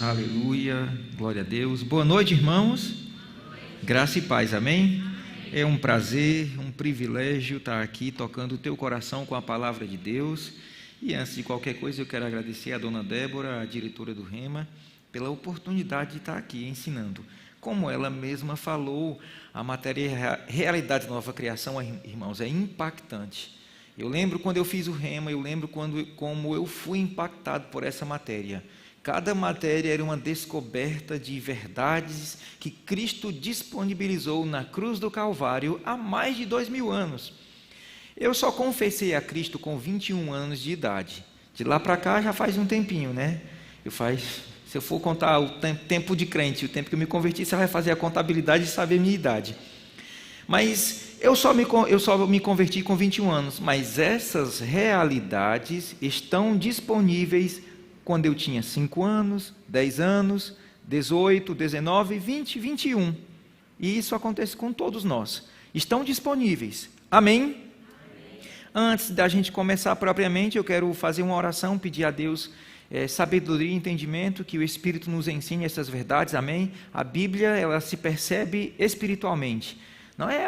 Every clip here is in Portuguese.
Aleluia, glória a Deus. Boa noite, irmãos. Graça e paz, amém? É um prazer, um privilégio estar aqui tocando o teu coração com a palavra de Deus. E antes de qualquer coisa, eu quero agradecer a dona Débora, a diretora do Rema, pela oportunidade de estar aqui ensinando. Como ela mesma falou, a matéria Realidade Nova Criação, irmãos, é impactante. Eu lembro quando eu fiz o Rema, como eu fui impactado por essa matéria. Cada matéria era uma descoberta de verdades que Cristo disponibilizou na cruz do Calvário há mais de 2000 anos. Eu só confessei a Cristo com 21 anos de idade. De lá para cá já faz um tempinho, né? Se eu for contar o tempo de crente, o tempo que eu me converti, você vai fazer a contabilidade e saber a minha idade. Mas eu só me converti com 21 anos, mas essas realidades estão disponíveis quando eu tinha 5 anos, 10 anos, 18, 19, 20, 21. E isso acontece com todos nós. Estão disponíveis. Amém? Antes da gente começar propriamente, eu quero fazer uma oração, pedir a Deus sabedoria e entendimento, que o Espírito nos ensine essas verdades. Amém? A Bíblia, ela se percebe espiritualmente. Não é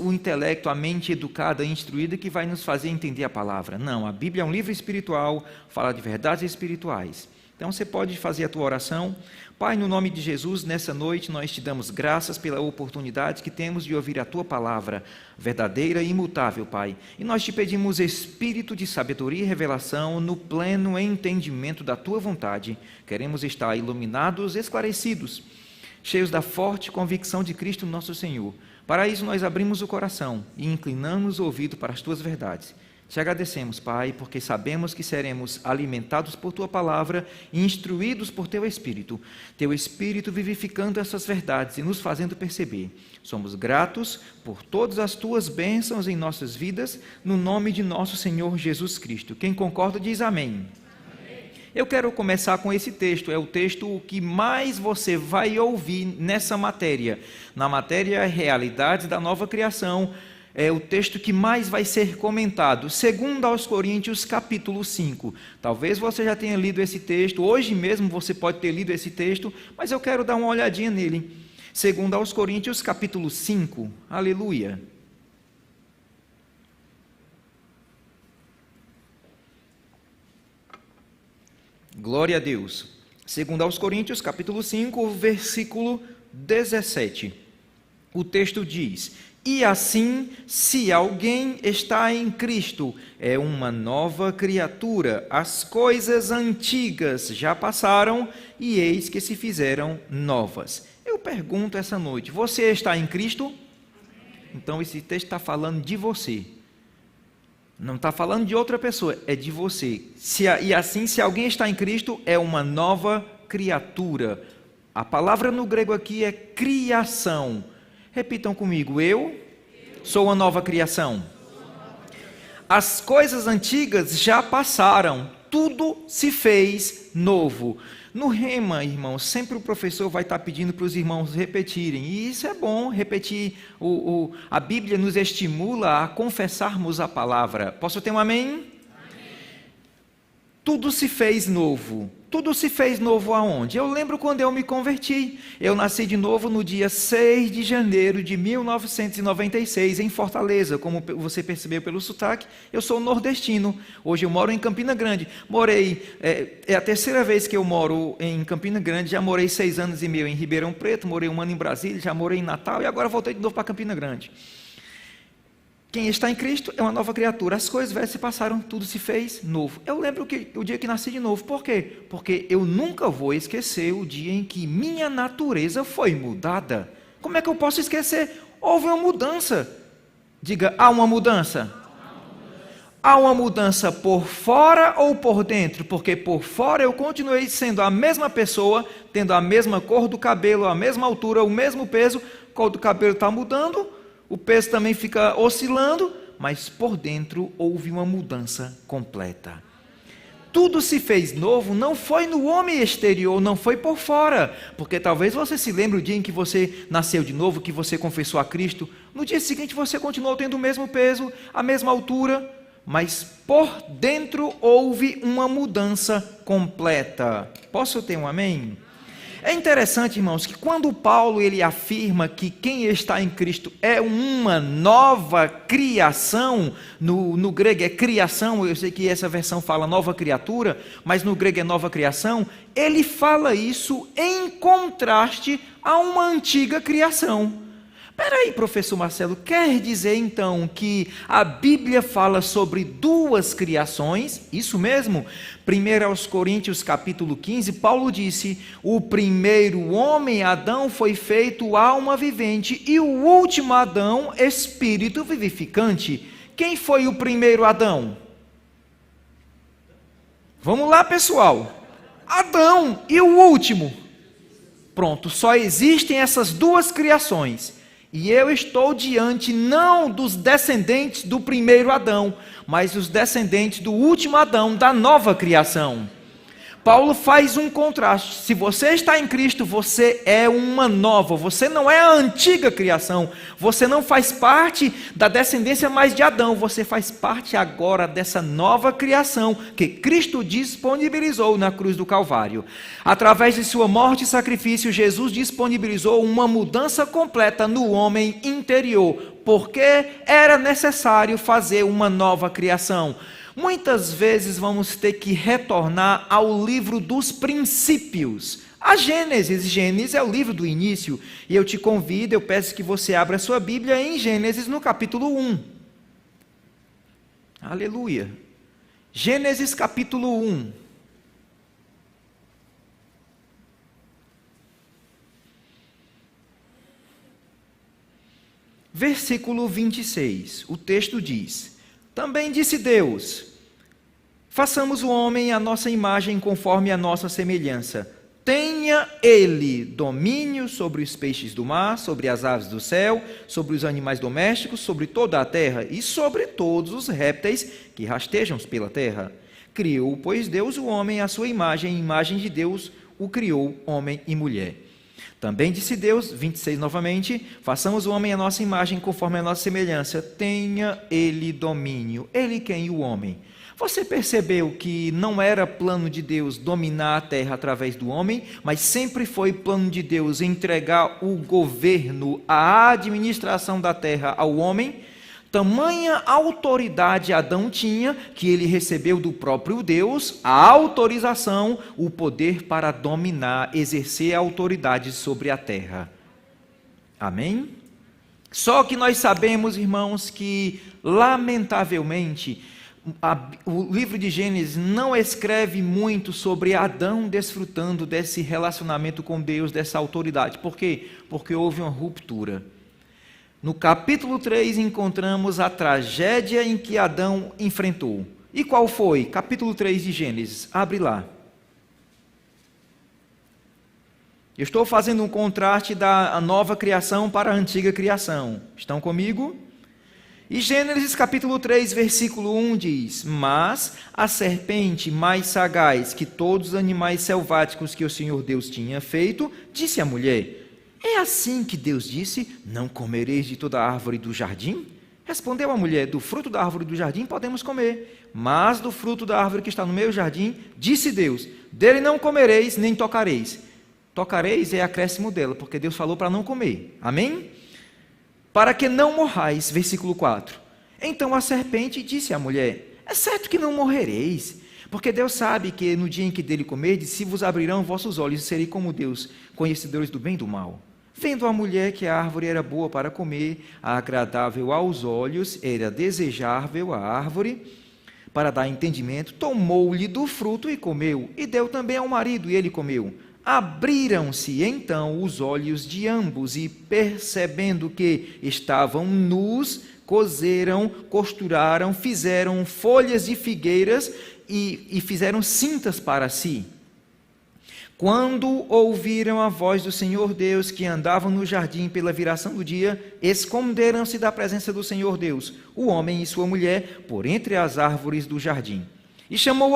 o intelecto, a mente educada e instruída que vai nos fazer entender a palavra. Não, a Bíblia é um livro espiritual, fala de verdades espirituais. Então você pode fazer a tua oração. Pai, no nome de Jesus, nessa noite nós te damos graças pela oportunidade que temos de ouvir a tua palavra verdadeira e imutável, Pai. E nós te pedimos espírito de sabedoria e revelação no pleno entendimento da tua vontade. Queremos estar iluminados, esclarecidos, cheios da forte convicção de Cristo nosso Senhor. Para isso nós abrimos o coração e inclinamos o ouvido para as tuas verdades. Te agradecemos, Pai, porque sabemos que seremos alimentados por tua palavra e instruídos por teu Espírito vivificando essas verdades e nos fazendo perceber. Somos gratos por todas as tuas bênçãos em nossas vidas, no nome de nosso Senhor Jesus Cristo. Quem concorda diz amém. Eu quero começar com esse texto, é o texto que mais você vai ouvir nessa matéria. Na matéria Realidades da Nova Criação, é o texto que mais vai ser comentado, 2 Coríntios capítulo 5. Talvez você já tenha lido esse texto, hoje mesmo você pode ter lido esse texto, mas eu quero dar uma olhadinha nele. 2 Coríntios capítulo 5, aleluia. Glória a Deus. 2 Coríntios, capítulo 5, versículo 17. O texto diz: E assim, se alguém está em Cristo, é uma nova criatura. As coisas antigas já passaram e eis que se fizeram novas. Eu pergunto essa noite, você está em Cristo? Então esse texto está falando de você. Não está falando de outra pessoa, é de você. E assim, se alguém está em Cristo, é uma nova criatura. A palavra no grego aqui é criação. Repitam comigo, eu sou uma nova criação. As coisas antigas já passaram, tudo se fez novo. No Rema, irmãos, sempre o professor vai estar pedindo para os irmãos repetirem, e isso é bom, repetir. A Bíblia nos estimula a confessarmos a palavra. Posso ter um amém? Amém. Tudo se fez novo. Tudo se fez novo aonde? Eu lembro quando eu me converti. Eu nasci de novo no dia 6 de janeiro de 1996, em Fortaleza. Como você percebeu pelo sotaque, eu sou nordestino. Hoje eu moro em Campina Grande. É a terceira vez que eu moro em Campina Grande. Já morei 6 anos e meio em Ribeirão Preto, morei 1 ano em Brasília, já morei em Natal e agora voltei de novo para Campina Grande. Quem está em Cristo é uma nova criatura. As coisas velhas se passaram, tudo se fez novo. Eu lembro o dia que nasci de novo. Por quê? Porque eu nunca vou esquecer o dia em que minha natureza foi mudada. Como é que eu posso esquecer? Houve uma mudança. Diga, há uma mudança. Há uma mudança por fora ou por dentro? Porque por fora eu continuei sendo a mesma pessoa, tendo a mesma cor do cabelo, a mesma altura, o mesmo peso. A cor do cabelo está mudando. O peso também fica oscilando, mas por dentro houve uma mudança completa. Tudo se fez novo, não foi no homem exterior, não foi por fora. Porque talvez você se lembre o dia em que você nasceu de novo, que você confessou a Cristo. No dia seguinte você continuou tendo o mesmo peso, a mesma altura, mas por dentro houve uma mudança completa. Posso ter um amém? É interessante, irmãos, que quando Paulo ele afirma que quem está em Cristo é uma nova criação, no grego é criação, eu sei que essa versão fala nova criatura, mas no grego é nova criação, ele fala isso em contraste a uma antiga criação. Peraí, professor Marcelo, quer dizer então que a Bíblia fala sobre duas criações? Isso mesmo? 1 aos Coríntios capítulo 15, Paulo disse, o primeiro homem, Adão, foi feito alma vivente e o último Adão, espírito vivificante. Quem foi o primeiro Adão? Vamos lá, pessoal. Adão. E o último? Pronto, só existem essas duas criações. E eu estou diante não dos descendentes do primeiro Adão, mas dos descendentes do último Adão, da nova criação. Paulo faz um contraste. Se você está em Cristo, você é uma nova, você não é a antiga criação, você não faz parte da descendência mais de Adão, você faz parte agora dessa nova criação que Cristo disponibilizou na cruz do Calvário. Através de sua morte e sacrifício, Jesus disponibilizou uma mudança completa no homem interior, porque era necessário fazer uma nova criação. Muitas vezes vamos ter que retornar ao livro dos princípios, a Gênesis. Gênesis é o livro do início, e eu te convido, eu peço que você abra a sua Bíblia em Gênesis no capítulo 1. Aleluia. Gênesis capítulo 1. Versículo 26, o texto diz: também disse Deus, façamos o homem à nossa imagem conforme a nossa semelhança. Tenha ele domínio sobre os peixes do mar, sobre as aves do céu, sobre os animais domésticos, sobre toda a terra e sobre todos os répteis que rastejam pela terra. Criou, pois, Deus o homem à sua imagem, imagem de Deus o criou, homem e mulher. Também disse Deus, 26 novamente, façamos o homem à nossa imagem, conforme a nossa semelhança, tenha ele domínio. Ele quem? O homem. Você percebeu que não era plano de Deus dominar a terra através do homem, mas sempre foi plano de Deus entregar o governo, a administração da terra ao homem? Tamanha autoridade Adão tinha, que ele recebeu do próprio Deus a autorização, o poder para dominar, exercer a autoridade sobre a terra. Amém? Só que nós sabemos, irmãos, que lamentavelmente o livro de Gênesis não escreve muito sobre Adão desfrutando desse relacionamento com Deus, dessa autoridade. Por quê? Porque houve uma ruptura. No capítulo 3 encontramos a tragédia em que Adão enfrentou. E qual foi? Capítulo 3 de Gênesis. Abre lá. Eu estou fazendo um contraste da nova criação para a antiga criação. Estão comigo? E Gênesis capítulo 3, versículo 1 diz: mas a serpente mais sagaz que todos os animais selváticos que o Senhor Deus tinha feito, disse à mulher: é assim que Deus disse, não comereis de toda a árvore do jardim? Respondeu a mulher, do fruto da árvore do jardim podemos comer, mas do fruto da árvore que está no meio do jardim, disse Deus, dele não comereis, nem tocareis. Tocareis é acréscimo dela, porque Deus falou para não comer, amém? Para que não morrais, versículo 4. Então a serpente disse à mulher, é certo que não morrereis, porque Deus sabe que no dia em que dele comerdes, se vos abrirão vossos olhos, e sereis como Deus, conhecedores do bem e do mal. Vendo a mulher que a árvore era boa para comer, agradável aos olhos, era desejável a árvore, para dar entendimento, tomou-lhe do fruto e comeu, e deu também ao marido, e ele comeu. Abriram-se então os olhos de ambos, e percebendo que estavam nus, coseram, costuraram, fizeram folhas de figueiras e fizeram cintas para si. Quando ouviram a voz do Senhor Deus, que andavam no jardim pela viração do dia, esconderam-se da presença do Senhor Deus, o homem e sua mulher, por entre as árvores do jardim. E chamou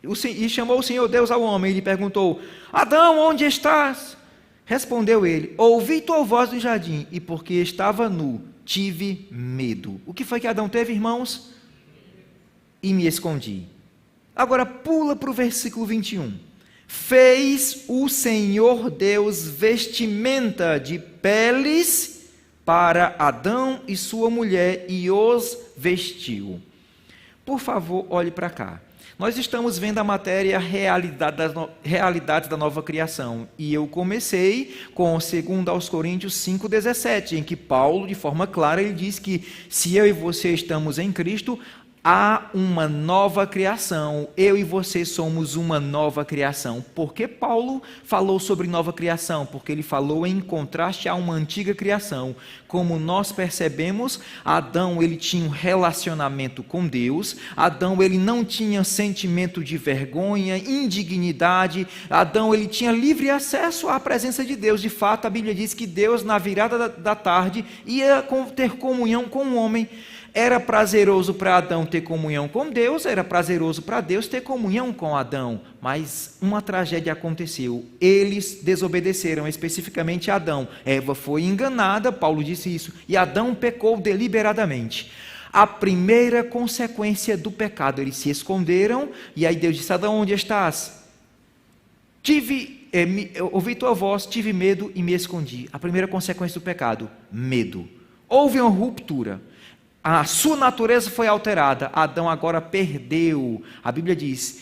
o Senhor Deus ao homem e lhe perguntou: Adão, onde estás? Respondeu ele: ouvi tua voz no jardim, e porque estava nu, tive medo. O que foi que Adão teve, irmãos? e me escondi. Agora pula para o versículo 21. Fez o Senhor Deus vestimenta de peles para Adão e sua mulher e os vestiu. Por favor, olhe para cá. Nós estamos vendo a matéria realidades da nova criação. E eu comecei com 2 Coríntios 5,17, em que Paulo, de forma clara, ele diz que se eu e você estamos em Cristo, há uma nova criação. Eu e você somos uma nova criação. Por que Paulo falou sobre nova criação? Porque ele falou em contraste a uma antiga criação. Como nós percebemos, Adão ele tinha um relacionamento com Deus. Adão ele não tinha sentimento de vergonha, indignidade. Adão ele tinha livre acesso à presença de Deus. De fato, a Bíblia diz que Deus, na virada da tarde, ia ter comunhão com o homem. Era prazeroso para Adão ter comunhão com Deus, era prazeroso para Deus ter comunhão com Adão, mas uma tragédia aconteceu. Eles desobedeceram, especificamente Adão. Eva foi enganada, Paulo disse isso, e Adão pecou deliberadamente. A primeira consequência do pecado, eles se esconderam, e aí Deus disse: Adão, onde estás? Ouvi tua voz, tive medo e me escondi. A primeira consequência do pecado, medo. Houve uma ruptura. A sua natureza foi alterada. Adão agora perdeu. A Bíblia diz,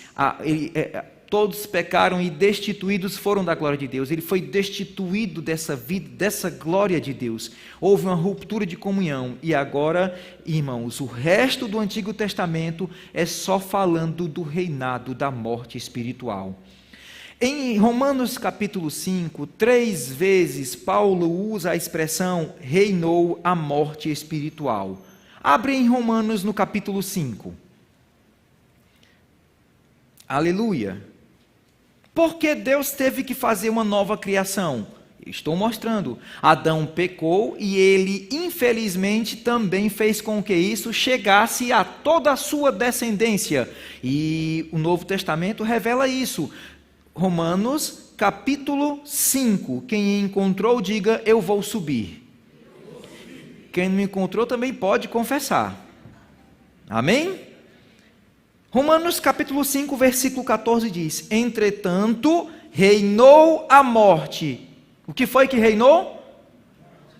todos pecaram e destituídos foram da glória de Deus. Ele foi destituído dessa vida, dessa glória de Deus. Houve uma ruptura de comunhão. E agora, irmãos, o resto do Antigo Testamento é só falando do reinado da morte espiritual. Em Romanos capítulo 5, 3 vezes Paulo usa a expressão reinou a morte espiritual. Abre em Romanos no capítulo 5. Aleluia. Porque Deus teve que fazer uma nova criação? Estou mostrando. Adão pecou e ele, infelizmente, também fez com que isso chegasse a toda a sua descendência. E o Novo Testamento revela isso. Romanos capítulo 5. Quem encontrou, diga: eu vou subir. Quem não encontrou também pode confessar. Amém? Romanos capítulo 5, versículo 14 diz: entretanto, reinou a morte. O que foi que reinou?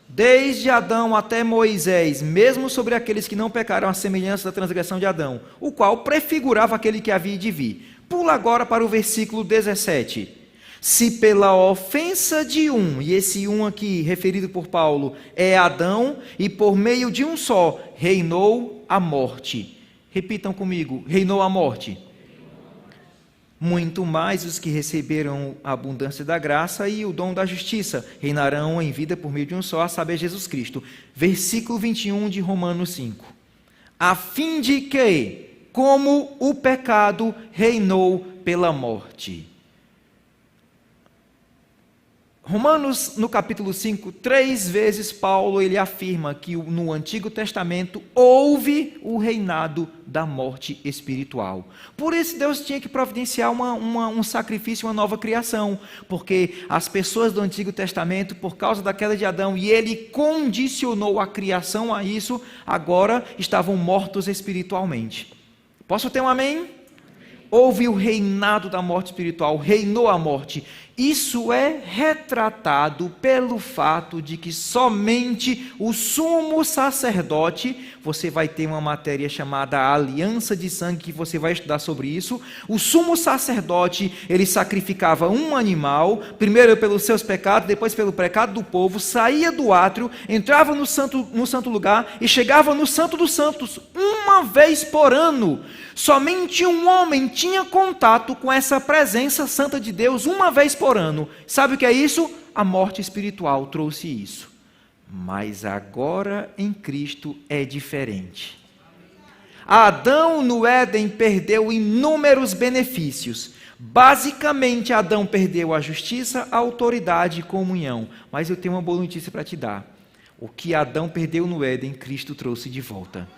Desde Adão até Moisés, mesmo sobre aqueles que não pecaram, a semelhança da transgressão de Adão, o qual prefigurava aquele que havia de vir. Pula agora para o versículo 17. Se pela ofensa de um, e esse um aqui referido por Paulo é Adão, e por meio de um só reinou a morte. Repitam comigo: reinou a morte. Muito mais os que receberam a abundância da graça e o dom da justiça reinarão em vida por meio de um só, a saber, Jesus Cristo. Versículo 21 de Romanos 5. A fim de que, como o pecado reinou pela morte. Romanos, no capítulo 5, 3 vezes Paulo ele afirma que no Antigo Testamento houve o reinado da morte espiritual. Por isso Deus tinha que providenciar um sacrifício, uma nova criação, porque as pessoas do Antigo Testamento, por causa da queda de Adão, e ele condicionou a criação a isso, agora estavam mortos espiritualmente. Posso ter um amém? Houve o reinado da morte espiritual, reinou a morte. Isso é retratado pelo fato de que somente o sumo sacerdote, você vai ter uma matéria chamada aliança de sangue, que você vai estudar sobre isso. O sumo sacerdote, ele sacrificava um animal, primeiro pelos seus pecados, depois pelo pecado do povo, saía do átrio, entrava no santo lugar e chegava no Santo dos Santos uma vez por ano. Somente um homem tinha contato com essa presença santa de Deus uma vez por ano. Sabe o que é isso? A morte espiritual trouxe isso. Mas agora em Cristo é diferente. Adão no Éden perdeu inúmeros benefícios. Basicamente, Adão perdeu a justiça, a autoridade e comunhão. Mas eu tenho uma boa notícia para te dar. O que Adão perdeu no Éden, Cristo trouxe de volta.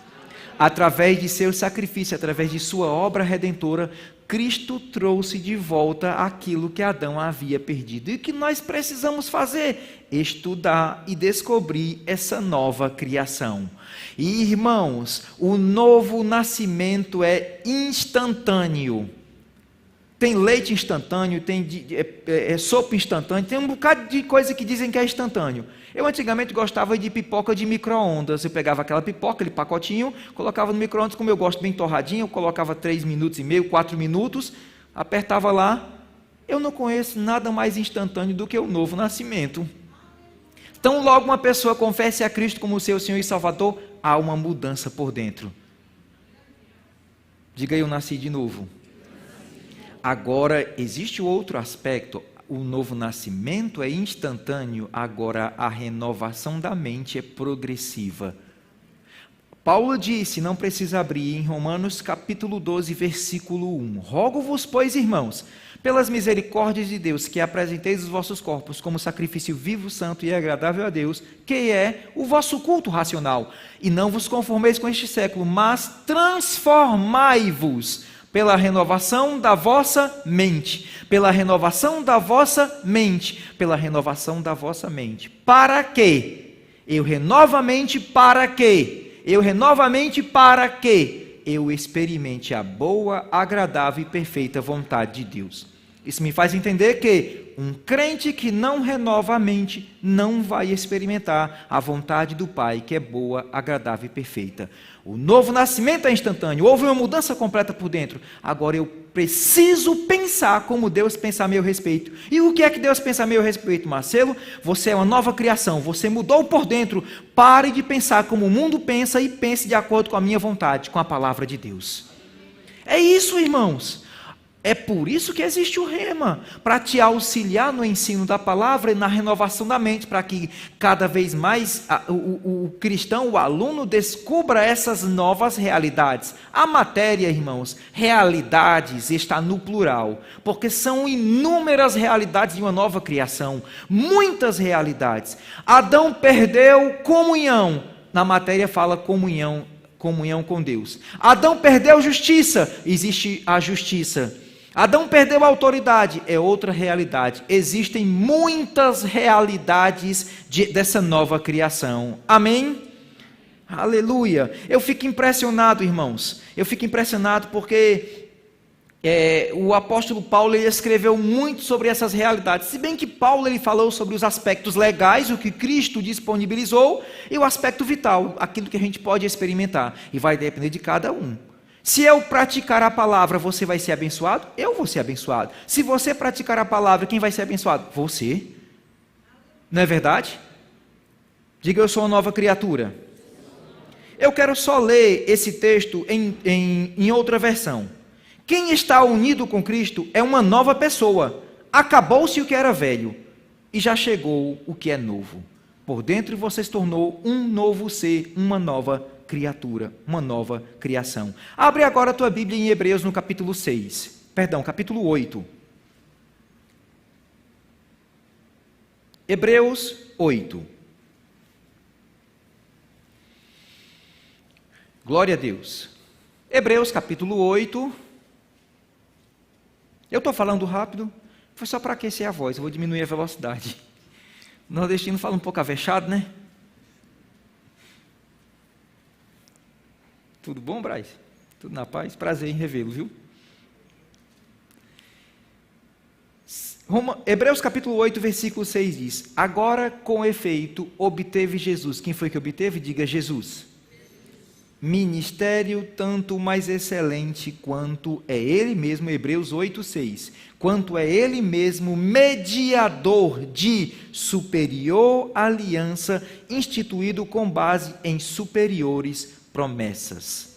através de seu sacrifício, através de sua obra redentora, Cristo trouxe de volta aquilo que Adão havia perdido. E o que nós precisamos fazer? Estudar e descobrir essa nova criação. E, irmãos, o novo nascimento é instantâneo. Tem leite instantâneo, tem sopa instantânea, tem um bocado de coisa que dizem que é instantâneo. Eu antigamente gostava de pipoca de micro-ondas. Eu pegava aquela pipoca, aquele pacotinho, colocava no micro-ondas, como eu gosto bem torradinho, eu colocava 3 minutos e meio, 4 minutos, apertava lá. Eu não conheço nada mais instantâneo do que o novo nascimento. Então, logo uma pessoa confesse a Cristo como seu Senhor e Salvador, há uma mudança por dentro. Diga aí, eu nasci de novo. Agora, existe outro aspecto. O novo nascimento é instantâneo, agora a renovação da mente é progressiva. Paulo disse, não precisa abrir, em Romanos capítulo 12, versículo 1. Rogo-vos, pois, irmãos, pelas misericórdias de Deus, que apresenteis os vossos corpos como sacrifício vivo, santo e agradável a Deus, que é o vosso culto racional. E não vos conformeis com este século, mas transformai-vos pela renovação da vossa mente, pela renovação da vossa mente, pela renovação da vossa mente. Para quê? Eu renovo a mente para quê? Eu renovo a mente para quê? Eu experimente a boa, agradável e perfeita vontade de Deus. Isso me faz entender que um crente que não renova a mente não vai experimentar a vontade do Pai, que é boa, agradável e perfeita. O novo nascimento é instantâneo, houve uma mudança completa por dentro. Agora eu preciso pensar como Deus pensa a meu respeito. E o que é que Deus pensa a meu respeito, Marcelo? Você é uma nova criação, você mudou por dentro. Pare de pensar como o mundo pensa e pense de acordo com a minha vontade, com a palavra de Deus. É isso, irmãos. É por isso que existe o Rema, para te auxiliar no ensino da palavra e na renovação da mente, para que cada vez mais o cristão, o aluno, descubra essas novas realidades. A matéria, irmãos, realidades, está no plural, porque são inúmeras realidades de uma nova criação, muitas realidades. Adão perdeu comunhão, na matéria fala comunhão com Deus. Adão perdeu justiça, existe a justiça. Adão perdeu a autoridade, é outra realidade. Existem muitas realidades dessa nova criação. Amém? Aleluia. Eu fico impressionado, irmãos. Eu fico impressionado porque o apóstolo Paulo ele escreveu muito sobre essas realidades. Se bem que Paulo ele falou sobre os aspectos legais, o que Cristo disponibilizou, e o aspecto vital, aquilo que a gente pode experimentar. E vai depender de cada um. Se eu praticar a palavra, você vai ser abençoado? Eu vou ser abençoado. Se você praticar a palavra, quem vai ser abençoado? Você. Não é verdade? Diga, eu sou uma nova criatura. Eu quero só ler esse texto em outra versão. Quem está unido com Cristo é uma nova pessoa. Acabou-se o que era velho e já chegou o que é novo. Por dentro você se tornou um novo ser, uma nova criatura, uma nova criação. Abre agora a tua Bíblia em Hebreus no capítulo 8. Hebreus 8. Glória a Deus. Hebreus capítulo 8. Eu estou falando rápido, foi só para aquecer a voz, eu vou diminuir a velocidade. O nordestino fala um pouco avexado, né? Tudo bom, Braz? Tudo na paz? Prazer em revê-lo, viu? Hebreus capítulo 8, versículo 6 diz: agora, com efeito, obteve Jesus. Quem foi que obteve? Diga Jesus. Ministério tanto mais excelente quanto é Ele mesmo, Hebreus 8, 6. Quanto é Ele mesmo mediador de superior aliança, instituído com base em superiores promessas.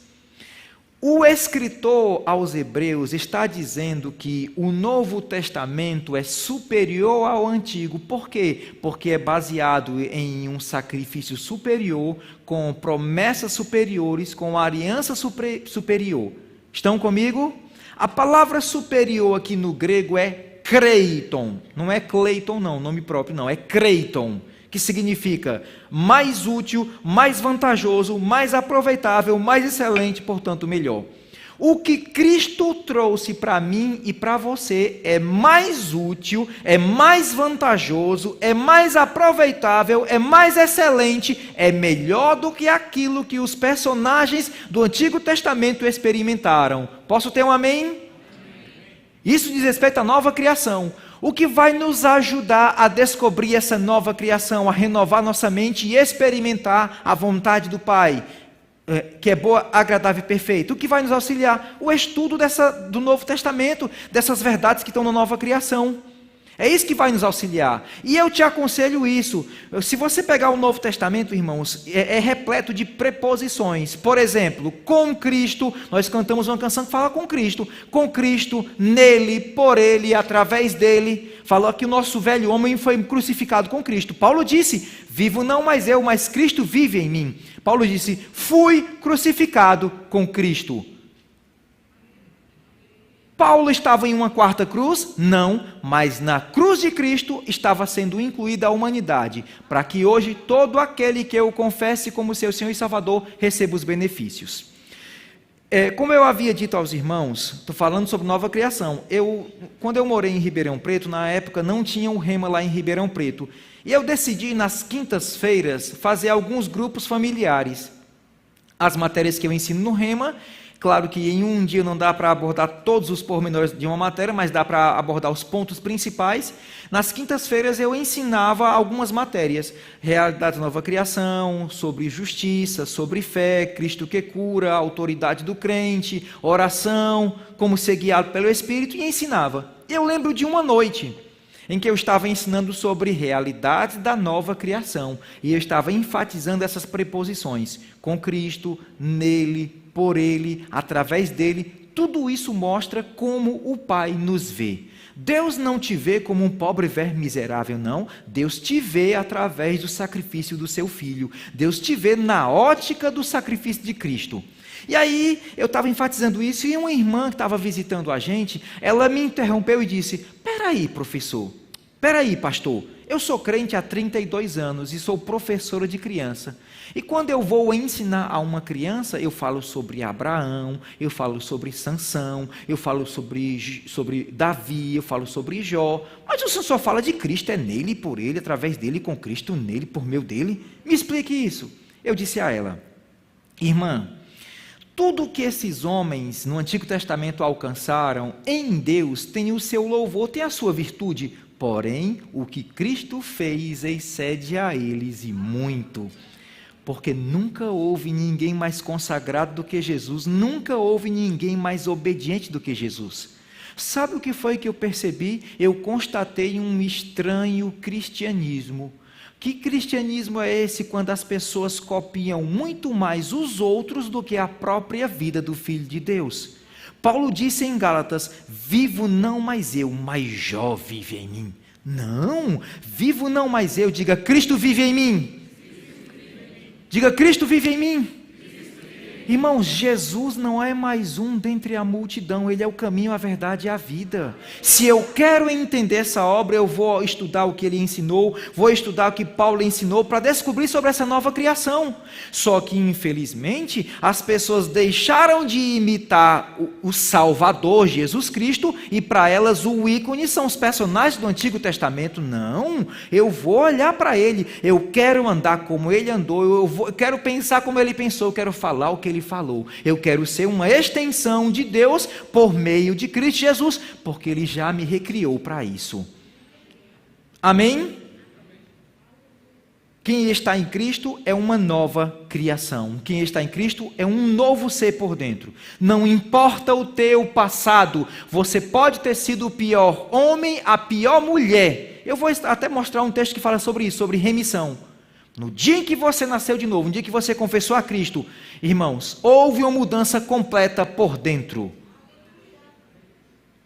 O escritor aos Hebreus está dizendo que o Novo Testamento é superior ao Antigo. Por quê? Porque é baseado em um sacrifício superior, com promessas superiores, com aliança superior. Estão comigo? A palavra superior aqui no grego é kreiton. Não é Cleiton, não, nome próprio não, é kreiton, que significa mais útil, mais vantajoso, mais aproveitável, mais excelente, portanto melhor. O que Cristo trouxe para mim e para você é mais útil, é mais vantajoso, é mais aproveitável, é mais excelente, é melhor do que aquilo que os personagens do Antigo Testamento experimentaram. Posso ter um amém? Isso diz respeito à nova criação. O que vai nos ajudar a descobrir essa nova criação, a renovar nossa mente e experimentar a vontade do Pai, que é boa, agradável e perfeita. O que vai nos auxiliar? O estudo do Novo Testamento, dessas verdades que estão na nova criação. É isso que vai nos auxiliar. E eu te aconselho isso. Se você pegar o Novo Testamento, irmãos, é repleto de preposições. Por exemplo, com Cristo, nós cantamos uma canção que fala com Cristo, nele, por ele, através dele. Falou que o nosso velho homem foi crucificado com Cristo. Paulo disse, vivo não mais eu, mas Cristo vive em mim. Paulo disse, fui crucificado com Cristo. Paulo estava em uma quarta cruz? Não, mas na cruz de Cristo estava sendo incluída a humanidade, para que hoje todo aquele que o confesse como seu Senhor e Salvador receba os benefícios. Como eu havia dito aos irmãos, estou falando sobre nova criação. Quando eu morei em Ribeirão Preto, na época não tinha um rema lá em Ribeirão Preto, e eu decidi nas quintas-feiras fazer alguns grupos familiares. As matérias que eu ensino no rema, claro que em um dia não dá para abordar todos os pormenores de uma matéria, mas dá para abordar os pontos principais. Nas quintas-feiras eu ensinava algumas matérias, realidade da nova criação, sobre justiça, sobre fé, Cristo que cura, autoridade do crente, oração, como ser guiado pelo Espírito, e ensinava. Eu lembro de uma noite em que eu estava ensinando sobre realidades da nova criação, e eu estava enfatizando essas preposições, com Cristo, nele, por ele, através dele. Tudo isso mostra como o Pai nos vê. Deus não te vê como um pobre verme miserável, não. Deus te vê através do sacrifício do seu Filho. Deus te vê na ótica do sacrifício de Cristo. E aí, eu estava enfatizando isso, e uma irmã que estava visitando a gente, ela me interrompeu e disse, peraí, professor, peraí, pastor, eu sou crente há 32 anos e sou professora de criança. E quando eu vou ensinar a uma criança, eu falo sobre Abraão, eu falo sobre Sansão, eu falo sobre Davi, eu falo sobre Jó. Mas o senhor só fala de Cristo, é nele, por ele, através dele, com Cristo, nele, por meio dele. Me explique isso. Eu disse a ela, irmã, tudo que esses homens no Antigo Testamento alcançaram em Deus tem o seu louvor, tem a sua virtude. Porém, o que Cristo fez excede a eles e muito. Porque nunca houve ninguém mais consagrado do que Jesus, nunca houve ninguém mais obediente do que Jesus. Sabe o que foi que eu percebi? Eu constatei um estranho cristianismo. Que cristianismo é esse quando as pessoas copiam muito mais os outros do que a própria vida do Filho de Deus? Paulo disse em Gálatas, vivo não mais eu, mas Jó vive em mim. Não, vivo não mais eu, diga Cristo vive em mim. Diga, Cristo vive em mim. Irmãos, Jesus não é mais um dentre a multidão, Ele é o caminho, a verdade e a vida. Se eu quero entender essa obra, eu vou estudar o que Ele ensinou, vou estudar o que Paulo ensinou, para descobrir sobre essa nova criação. Só que, infelizmente, as pessoas deixaram de imitar o Salvador, Jesus Cristo, e para elas o ícone são os personagens do Antigo Testamento. Não, eu vou olhar para Ele, eu quero andar como Ele andou, eu quero pensar como Ele pensou, eu quero falar o que Ele falou. Eu quero ser uma extensão de Deus por meio de Cristo Jesus, porque Ele já me recriou para isso. Amém? Quem está em Cristo é uma nova criação. Quem está em Cristo é um novo ser por dentro. Não importa o teu passado, você pode ter sido o pior homem, a pior mulher. Eu vou até mostrar um texto que fala sobre isso, sobre remissão. No dia em que você nasceu de novo, no dia que você confessou a Cristo, irmãos, houve uma mudança completa por dentro.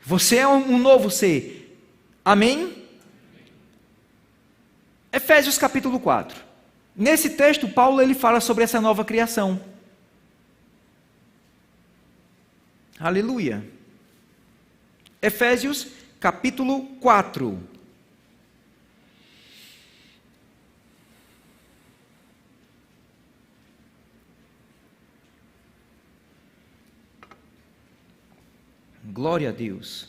Você é um novo ser. Amém? Efésios capítulo 4. Nesse texto, Paulo ele fala sobre essa nova criação. Aleluia. Efésios capítulo 4. Glória a Deus.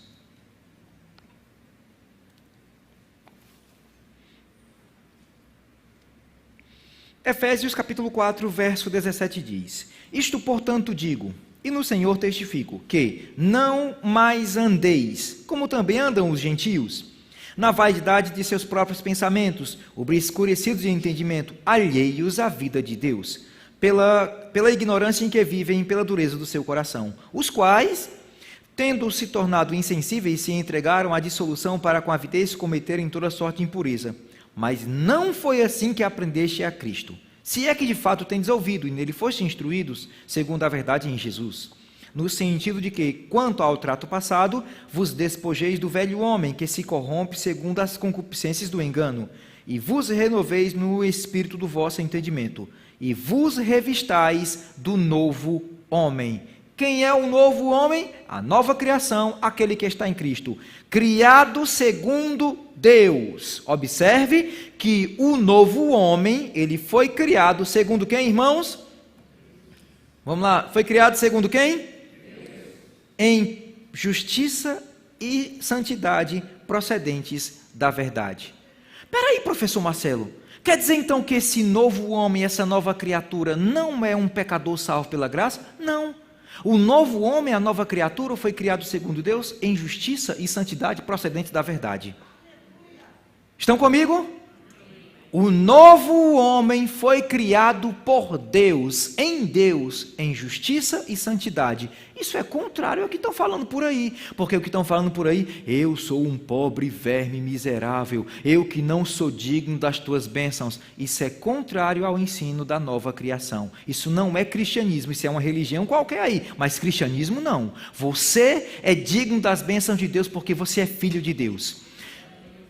Efésios capítulo 4, verso 17 diz: Isto, portanto, digo, e no Senhor testifico, que não mais andeis, como também andam os gentios, na vaidade de seus próprios pensamentos, obscurecidos de entendimento, alheios à vida de Deus, pela ignorância em que vivem, pela dureza do seu coração, os quais, tendo se tornado insensíveis, se entregaram à dissolução para com avidez cometerem toda sorte de impureza. Mas não foi assim que aprendeste a Cristo, se é que de fato tendes ouvido e nele foste instruídos, segundo a verdade em Jesus, no sentido de que, quanto ao trato passado, vos despojeis do velho homem, que se corrompe segundo as concupiscências do engano, e vos renoveis no espírito do vosso entendimento, e vos revistais do novo homem. Quem é o novo homem? A nova criação, aquele que está em Cristo, criado segundo Deus. Observe que o novo homem, ele foi criado segundo quem, irmãos? Vamos lá, foi criado segundo quem? Deus. Em justiça e santidade procedentes da verdade. Espera aí, professor Marcelo, quer dizer então que esse novo homem, essa nova criatura, não é um pecador salvo pela graça? Não. O novo homem, a nova criatura, foi criado segundo Deus em justiça e santidade procedentes da verdade. Estão comigo? O novo homem foi criado por Deus, em justiça e santidade. Isso é contrário ao que estão falando por aí, porque o que estão falando por aí, eu sou um pobre verme miserável, eu que não sou digno das tuas bênçãos. Isso é contrário ao ensino da nova criação. Isso não é cristianismo, isso é uma religião qualquer aí, mas cristianismo não. Você é digno das bênçãos de Deus porque você é filho de Deus.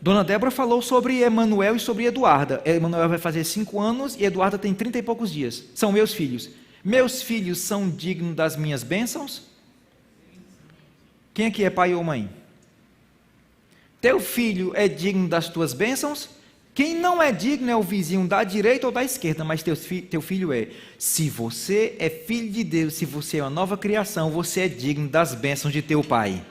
Dona Débora falou sobre Emanuel e sobre Eduarda. Emanuel vai fazer 5 anos e Eduarda tem 30 e poucos dias. São meus filhos. Meus filhos são dignos das minhas bênçãos? Quem aqui é pai ou mãe? Teu filho é digno das tuas bênçãos? Quem não é digno é o vizinho da direita ou da esquerda, mas teu filho é. Se você é filho de Deus, se você é uma nova criação, você é digno das bênçãos de teu pai.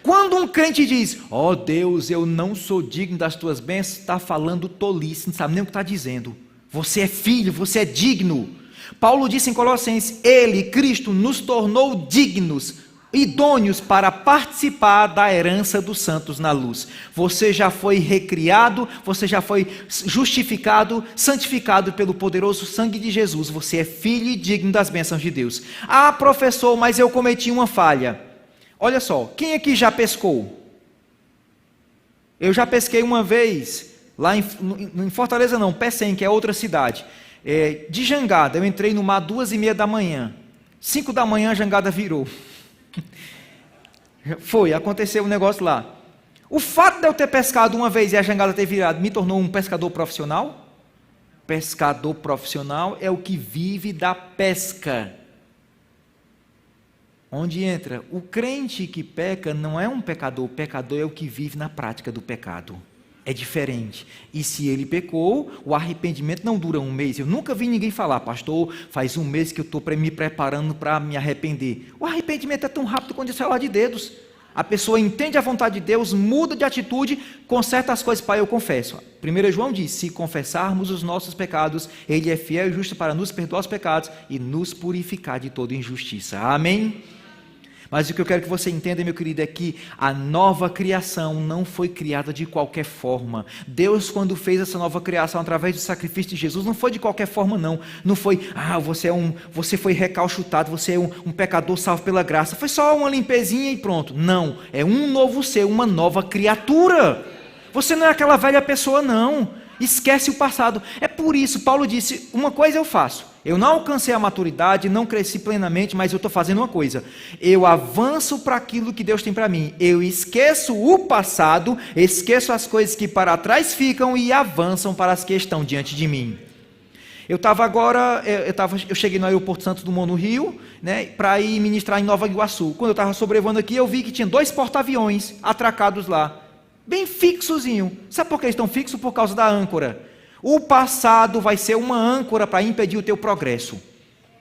Quando um crente diz, ó Deus, eu não sou digno das tuas bênçãos, está falando tolice, não sabe nem o que está dizendo. Você é filho, você é digno. Paulo disse em Colossenses, ele, Cristo, nos tornou dignos, idôneos para participar da herança dos santos na luz. Você já foi recriado, você já foi justificado, santificado pelo poderoso sangue de Jesus. Você é filho e digno das bênçãos de Deus. Ah, professor, mas eu cometi uma falha. Olha só, quem aqui já pescou? Eu já pesquei uma vez, lá em Fortaleza não, Pecém, que é outra cidade, de jangada. Eu entrei no mar 2h30 da manhã, 5 da manhã a jangada virou. Aconteceu um negócio lá. O fato de eu ter pescado uma vez e a jangada ter virado, me tornou um pescador profissional? Pescador profissional é o que vive da pesca. Onde entra, o crente que peca não é um pecador, o pecador é o que vive na prática do pecado. É diferente. E se ele pecou, o arrependimento não dura 1 mês. Eu nunca vi ninguém falar, pastor, faz 1 mês que eu estou me preparando para me arrepender. O arrependimento é tão rápido quanto estalar de dedos. A pessoa entende a vontade de Deus, muda de atitude, conserta as coisas, pai, eu confesso. 1 João diz, se confessarmos os nossos pecados, ele é fiel e justo para nos perdoar os pecados e nos purificar de toda injustiça. Amém? Mas o que eu quero que você entenda, meu querido, é que a nova criação não foi criada de qualquer forma. Deus, quando fez essa nova criação através do sacrifício de Jesus, não foi de qualquer forma, não. Não foi, você foi recalchutado, você é um pecador salvo pela graça. Foi só uma limpezinha e pronto. Não, é um novo ser, uma nova criatura. Você não é aquela velha pessoa, não. Esquece o passado. É por isso, Paulo disse, uma coisa eu faço. Eu não alcancei a maturidade, não cresci plenamente, mas eu estou fazendo uma coisa. Eu avanço para aquilo que Deus tem para mim. Eu esqueço o passado, esqueço as coisas que para trás ficam e avançam para as que estão diante de mim. Eu cheguei no aeroporto Santos Dumont, no Rio, né, para ir ministrar em Nova Iguaçu. Quando eu estava sobrevoando aqui, eu vi que tinha 2 porta-aviões atracados lá, bem fixozinho. Sabe por que eles estão fixos? Por causa da âncora. O passado vai ser uma âncora para impedir o teu progresso.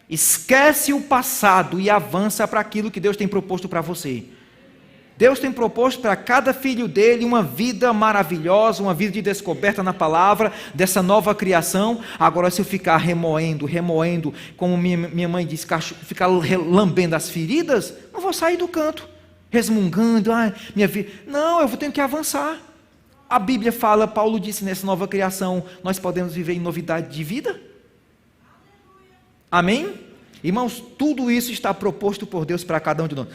Esquece o passado e avança para aquilo que Deus tem proposto para você. Deus tem proposto para cada filho dele uma vida maravilhosa, uma vida de descoberta na palavra, dessa nova criação. Agora, se eu ficar remoendo, como minha mãe disse, ficar lambendo as feridas, não vou sair do canto, resmungando, minha vida. Não, eu vou ter que avançar. A Bíblia fala, Paulo disse, nessa nova criação, nós podemos viver em novidade de vida. Amém? Irmãos, tudo isso está proposto por Deus para cada um de nós.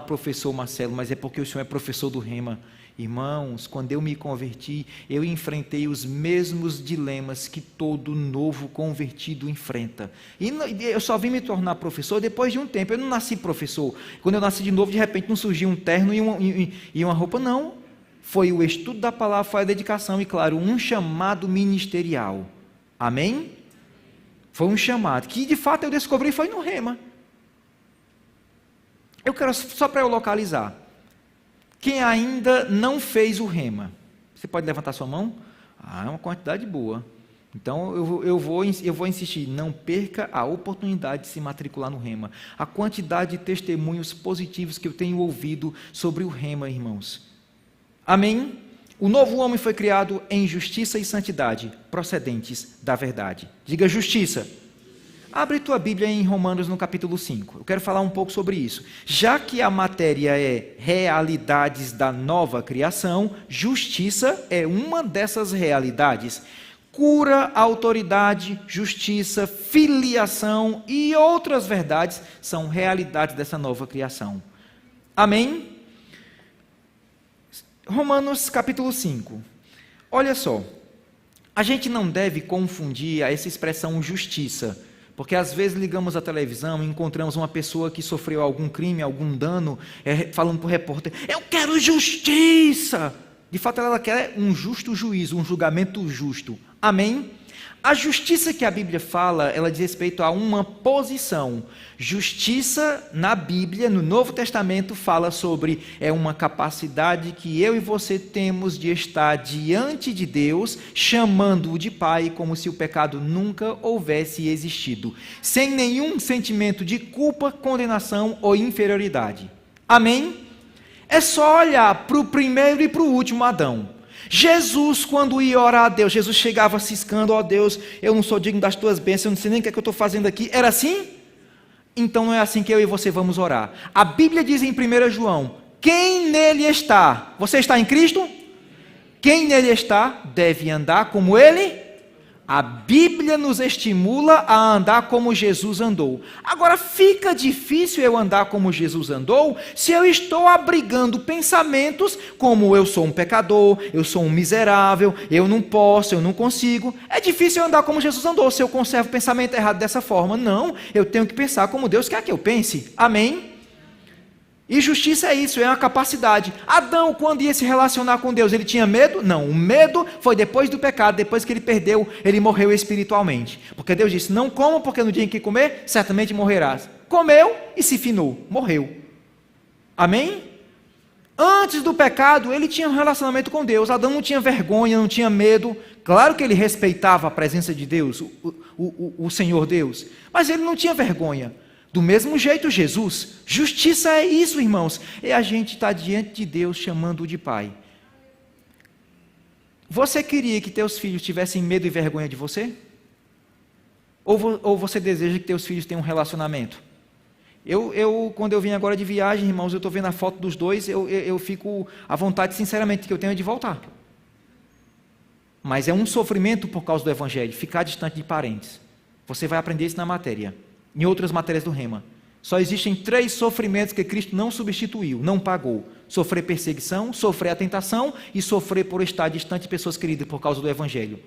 Professor Marcelo, mas é porque o senhor é professor do Rema. Irmãos, quando eu me converti, eu enfrentei os mesmos dilemas que todo novo convertido enfrenta. E eu só vim me tornar professor depois de um tempo. Eu não nasci professor. Quando eu nasci de novo, de repente não surgiu um terno e uma roupa, não. Foi o estudo da palavra, foi a dedicação e, claro, um chamado ministerial. Amém? Foi um chamado, que de fato eu descobri foi no Rema. Eu quero, só para eu localizar, quem ainda não fez o Rema, você pode levantar sua mão? É uma quantidade boa. Então eu vou insistir, não perca a oportunidade de se matricular no Rema. A quantidade de testemunhos positivos que eu tenho ouvido sobre o Rema, irmãos. Amém? O novo homem foi criado em justiça e santidade, procedentes da verdade. Diga justiça. Abre tua Bíblia em Romanos no capítulo 5. Eu quero falar um pouco sobre isso. Já que a matéria é realidades da nova criação, justiça é uma dessas realidades. Cura, autoridade, justiça, filiação e outras verdades são realidades dessa nova criação. Amém? Romanos capítulo 5, olha só, a gente não deve confundir essa expressão justiça, porque às vezes ligamos a televisão e encontramos uma pessoa que sofreu algum crime, algum dano, falando para o repórter, eu quero justiça, de fato ela quer um justo juízo, um julgamento justo, amém? A justiça que a Bíblia fala, ela diz respeito a uma posição. Justiça na Bíblia, no Novo Testamento, fala sobre uma capacidade que eu e você temos de estar diante de Deus, chamando-o de Pai, como se o pecado nunca houvesse existido, sem nenhum sentimento de culpa, condenação ou inferioridade. Amém? É só olhar para o primeiro e para o último Adão. Jesus, quando ia orar a Deus, Jesus chegava ciscando, Deus, eu não sou digno das tuas bênçãos, eu não sei nem o que é que eu estou fazendo aqui. Era assim? Então não é assim que eu e você vamos orar. A Bíblia diz em 1 João, quem nele está? Você está em Cristo? Quem nele está, deve andar como ele. A Bíblia nos estimula a andar como Jesus andou. Agora, fica difícil eu andar como Jesus andou, se eu estou abrigando pensamentos como eu sou um pecador, eu sou um miserável, eu não posso, eu não consigo. É difícil eu andar como Jesus andou, se eu conservo pensamento errado dessa forma. Não, eu tenho que pensar como Deus quer que eu pense. Amém? E justiça é isso, é uma capacidade. Adão, quando ia se relacionar com Deus, ele tinha medo? Não, o medo foi depois do pecado, depois que ele perdeu, ele morreu espiritualmente. Porque Deus disse, não coma, porque no dia em que comer, certamente morrerás. Comeu e se finou, morreu. Amém? Antes do pecado, ele tinha um relacionamento com Deus. Adão não tinha vergonha, não tinha medo. Claro que ele respeitava a presença de Deus, o Senhor Deus. Mas ele não tinha vergonha. Do mesmo jeito, Jesus, justiça é isso, irmãos, é a gente estar diante de Deus chamando-o de Pai. Você queria que teus filhos tivessem medo e vergonha de você? Ou você deseja que teus filhos tenham um relacionamento? Quando eu vim agora de viagem, irmãos, eu estou vendo a foto dos dois, eu fico à vontade, sinceramente, que eu tenho de voltar. Mas é um sofrimento por causa do Evangelho, ficar distante de parentes. Você vai aprender isso na matéria. Em outras matérias do Rema. Só existem 3 sofrimentos que Cristo não substituiu, não pagou. Sofrer perseguição, sofrer a tentação e sofrer por estar distante de pessoas queridas por causa do Evangelho.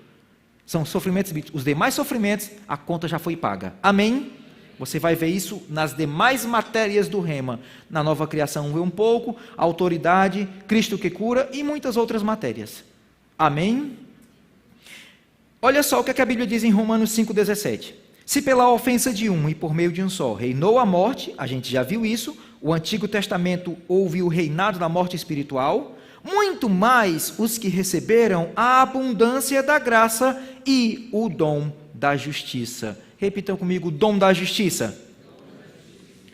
São sofrimentos bíblicos. Os demais sofrimentos, a conta já foi paga. Amém? Você vai ver isso nas demais matérias do Rema. Na nova criação vê um pouco, autoridade, Cristo que cura e muitas outras matérias. Amém? Olha só o que a Bíblia diz em Romanos 5,17. Se pela ofensa de um e por meio de um só reinou a morte, a gente já viu isso, o Antigo Testamento houve o reinado da morte espiritual, muito mais os que receberam a abundância da graça e o dom da justiça. Repitam comigo, dom da justiça.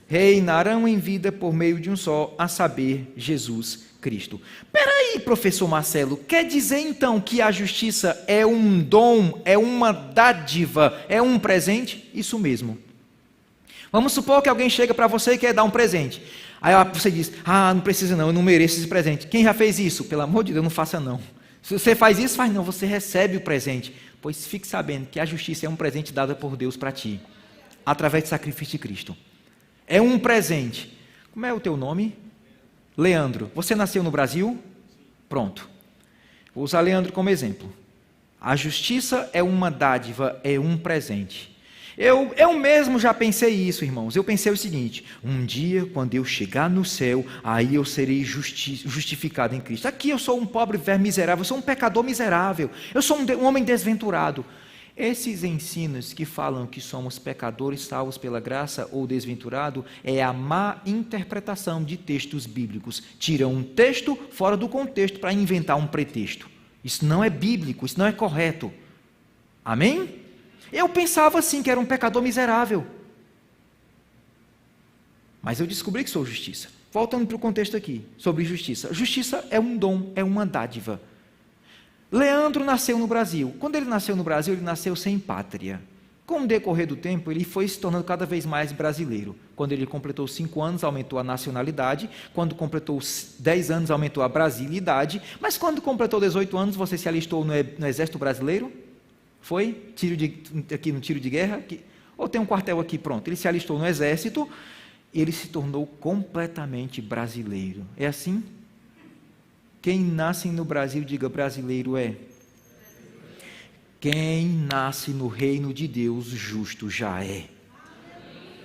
reinarão em vida por meio de um só, a saber, Jesus Cristo. Peraí, professor Marcelo, quer dizer então que a justiça é um dom, é uma dádiva, é um presente? Isso mesmo. Vamos supor que alguém chega para você e quer dar um presente. Aí você diz, não precisa não, eu não mereço esse presente. Quem já fez isso? Pelo amor de Deus, não faça não. Se você faz isso, faz não, você recebe o presente. Pois fique sabendo que a justiça é um presente dado por Deus para ti, através do sacrifício de Cristo. É um presente. Como é o teu nome? Leandro. Você nasceu no Brasil? Pronto. Vou usar Leandro como exemplo. A justiça é uma dádiva, é um presente. Eu mesmo já pensei isso, irmãos. Eu pensei o seguinte: um dia, quando eu chegar no céu, aí eu serei justificado em Cristo. Aqui eu sou um pobre velho miserável, eu sou um pecador miserável, eu sou um homem desventurado. Esses ensinos que falam que somos pecadores salvos pela graça ou desventurado é a má interpretação de textos bíblicos. Tiram um texto fora do contexto para inventar um pretexto. Isso não é bíblico, isso não é correto. Amém? Eu pensava assim, que era um pecador miserável. Mas eu descobri que sou justiça. Voltando para o contexto aqui, sobre justiça. Justiça é um dom, é uma dádiva. Leandro nasceu no Brasil. Quando ele nasceu no Brasil, ele nasceu sem pátria. Com o decorrer do tempo, ele foi se tornando cada vez mais brasileiro. Quando ele completou 5 anos, aumentou a nacionalidade. Quando completou 10 anos, aumentou a brasilidade. Mas quando completou 18 anos, você se alistou no Exército Brasileiro? Foi? Aqui no tiro de guerra? Ou tem um quartel aqui, pronto. Ele se alistou no Exército, ele se tornou completamente brasileiro. É assim? Quem nasce no Brasil, diga brasileiro é. Quem nasce no reino de Deus, justo já é.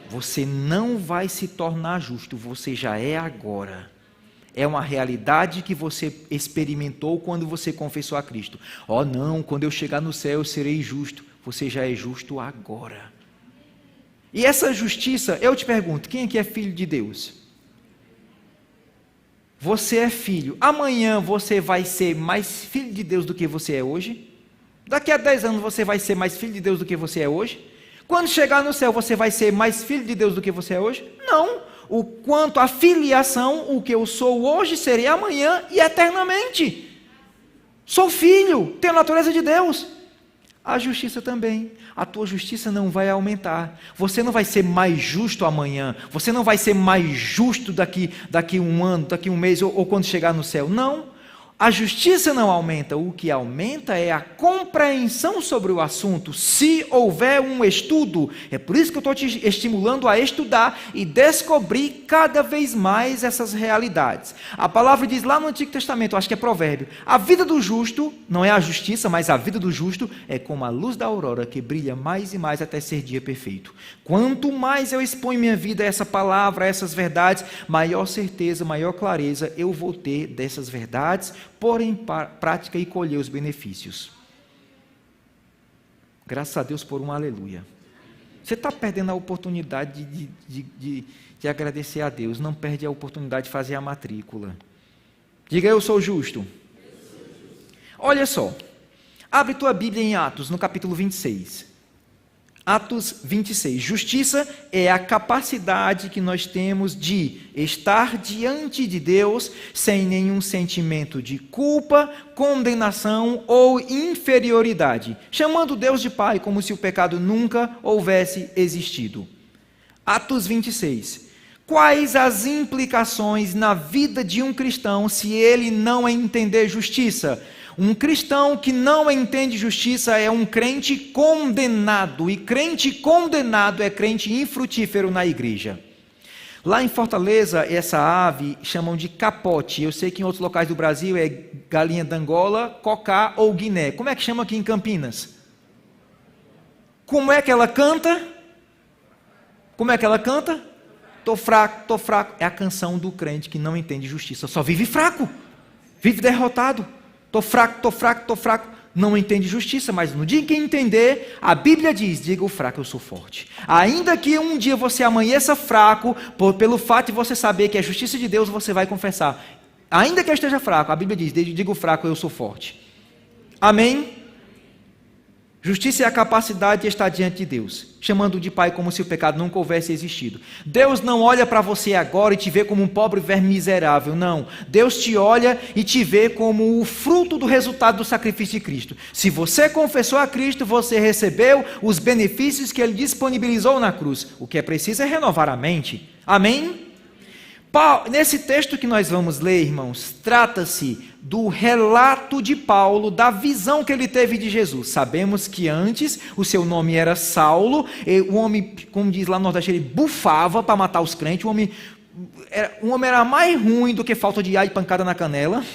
Você não vai se tornar justo, você já é agora. É uma realidade que você experimentou quando você confessou a Cristo. Não, quando eu chegar no céu eu serei justo. Você já é justo agora. E essa justiça, eu te pergunto, quem aqui é filho de Deus? Você é filho. Amanhã você vai ser mais filho de Deus do que você é hoje? Daqui a 10 anos você vai ser mais filho de Deus do que você é hoje? Quando chegar no céu você vai ser mais filho de Deus do que você é hoje? Não. O quanto à filiação, o que eu sou hoje, serei amanhã e eternamente. Sou filho, tenho a natureza de Deus. A justiça também. A tua justiça não vai aumentar. Você não vai ser mais justo amanhã. Você não vai ser mais justo daqui um ano, daqui um mês, ou quando chegar no céu. Não. A justiça não aumenta, o que aumenta é a compreensão sobre o assunto, se houver um estudo. É por isso que eu estou te estimulando a estudar e descobrir cada vez mais essas realidades. A palavra diz lá no Antigo Testamento, acho que é provérbio, a vida do justo, não é a justiça, mas a vida do justo é como a luz da aurora que brilha mais e mais até ser dia perfeito. Quanto mais eu exponho minha vida a essa palavra, a essas verdades, maior certeza, maior clareza eu vou ter dessas verdades, pôr em prática e colher os benefícios. Graças a Deus por um aleluia. Você está perdendo a oportunidade de agradecer a Deus, não perde a oportunidade de fazer a matrícula. Diga, eu sou justo. Olha só, abre tua Bíblia em Atos, no capítulo 26. Atos 26. Justiça é a capacidade que nós temos de estar diante de Deus sem nenhum sentimento de culpa, condenação ou inferioridade, chamando Deus de Pai como se o pecado nunca houvesse existido. Atos 26. Quais as implicações na vida de um cristão se ele não entender justiça? Um cristão que não entende justiça é um crente condenado, e crente condenado é crente infrutífero na igreja. Lá em Fortaleza, essa ave chamam de capote. Eu sei que em outros locais do Brasil é galinha d'Angola, cocá ou guiné. Como é que chama aqui em Campinas? Como é que ela canta? Como é que ela canta? Tô fraco, tô fraco. É a canção do crente que não entende justiça. Só vive fraco, vive derrotado. Tô fraco, tô fraco, tô fraco. Não entende justiça, mas no dia em que entender, a Bíblia diz, diga o fraco, eu sou forte. Ainda que um dia você amanheça fraco, pelo fato de você saber que é justiça de Deus, você vai confessar. Ainda que eu esteja fraco, a Bíblia diz, diga o fraco, eu sou forte. Amém? Justiça é a capacidade de estar diante de Deus, chamando de Pai como se o pecado nunca houvesse existido. Deus não olha para você agora e te vê como um pobre verme miserável, não. Deus te olha e te vê como o fruto do resultado do sacrifício de Cristo. Se você confessou a Cristo, você recebeu os benefícios que Ele disponibilizou na cruz. O que é preciso é renovar a mente. Amém? Nesse texto que nós vamos ler, irmãos, trata-se do relato de Paulo, da visão que ele teve de Jesus. Sabemos que antes o seu nome era Saulo, o homem, como diz lá no Nordeste, ele bufava para matar os crentes, o homem era mais ruim do que falta de ar e pancada na canela.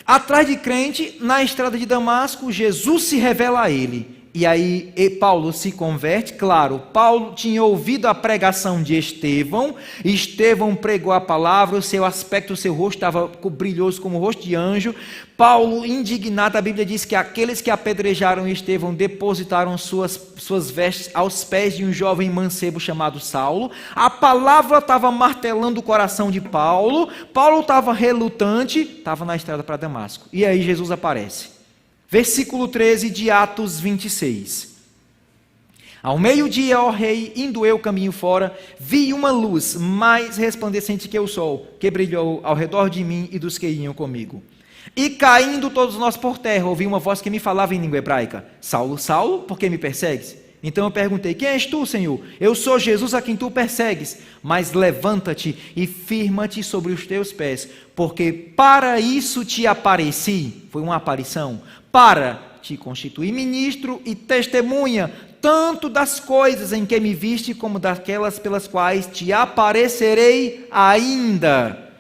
Atrás de crente, na estrada de Damasco, Jesus se revela a ele. E aí Paulo se converte. Claro, Paulo tinha ouvido a pregação de Estevão, Estevão pregou a palavra, o seu aspecto, o seu rosto estava brilhoso como o rosto de anjo. Paulo, indignado, a Bíblia diz que aqueles que apedrejaram Estevão depositaram suas vestes aos pés de um jovem mancebo chamado Saulo. A palavra estava martelando o coração de Paulo, Paulo estava relutante, estava na estrada para Damasco. E aí Jesus aparece. Versículo 13 de Atos 26. Ao meio-dia, ó rei, indo eu caminho fora, vi uma luz mais resplandecente que o sol, que brilhou ao redor de mim e dos que iam comigo. E caindo todos nós por terra, ouvi uma voz que me falava em língua hebraica: Saulo, Saulo, por que me persegues? Então eu perguntei: quem és tu, Senhor? Eu sou Jesus a quem tu persegues. Mas levanta-te e firma-te sobre os teus pés, porque para isso te apareci. Foi uma aparição. Para te constituir ministro e testemunha, tanto das coisas em que me viste, como daquelas pelas quais te aparecerei ainda.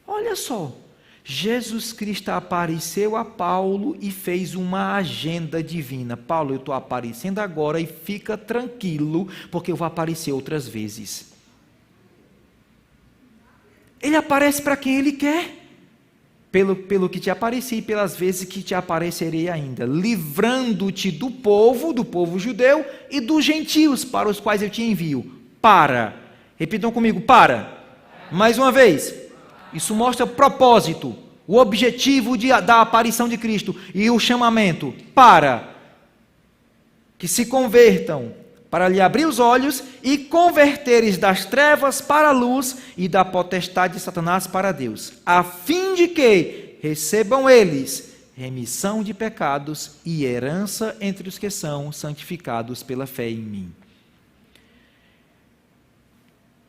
Olha só, Jesus Cristo apareceu a Paulo e fez uma agenda divina. Paulo, eu estou aparecendo agora e fica tranquilo, porque eu vou aparecer outras vezes. Ele aparece para quem Ele quer. Pelo que te apareci e pelas vezes que te aparecerei ainda, livrando-te do povo judeu e dos gentios para os quais eu te envio. Repitam comigo, mais uma vez, isso mostra o propósito, o objetivo da aparição de Cristo e o chamamento, para que se convertam, para lhe abrir os olhos e converteres das trevas para a luz e da potestade de Satanás para Deus, a fim de que recebam eles remissão de pecados e herança entre os que são santificados pela fé em mim.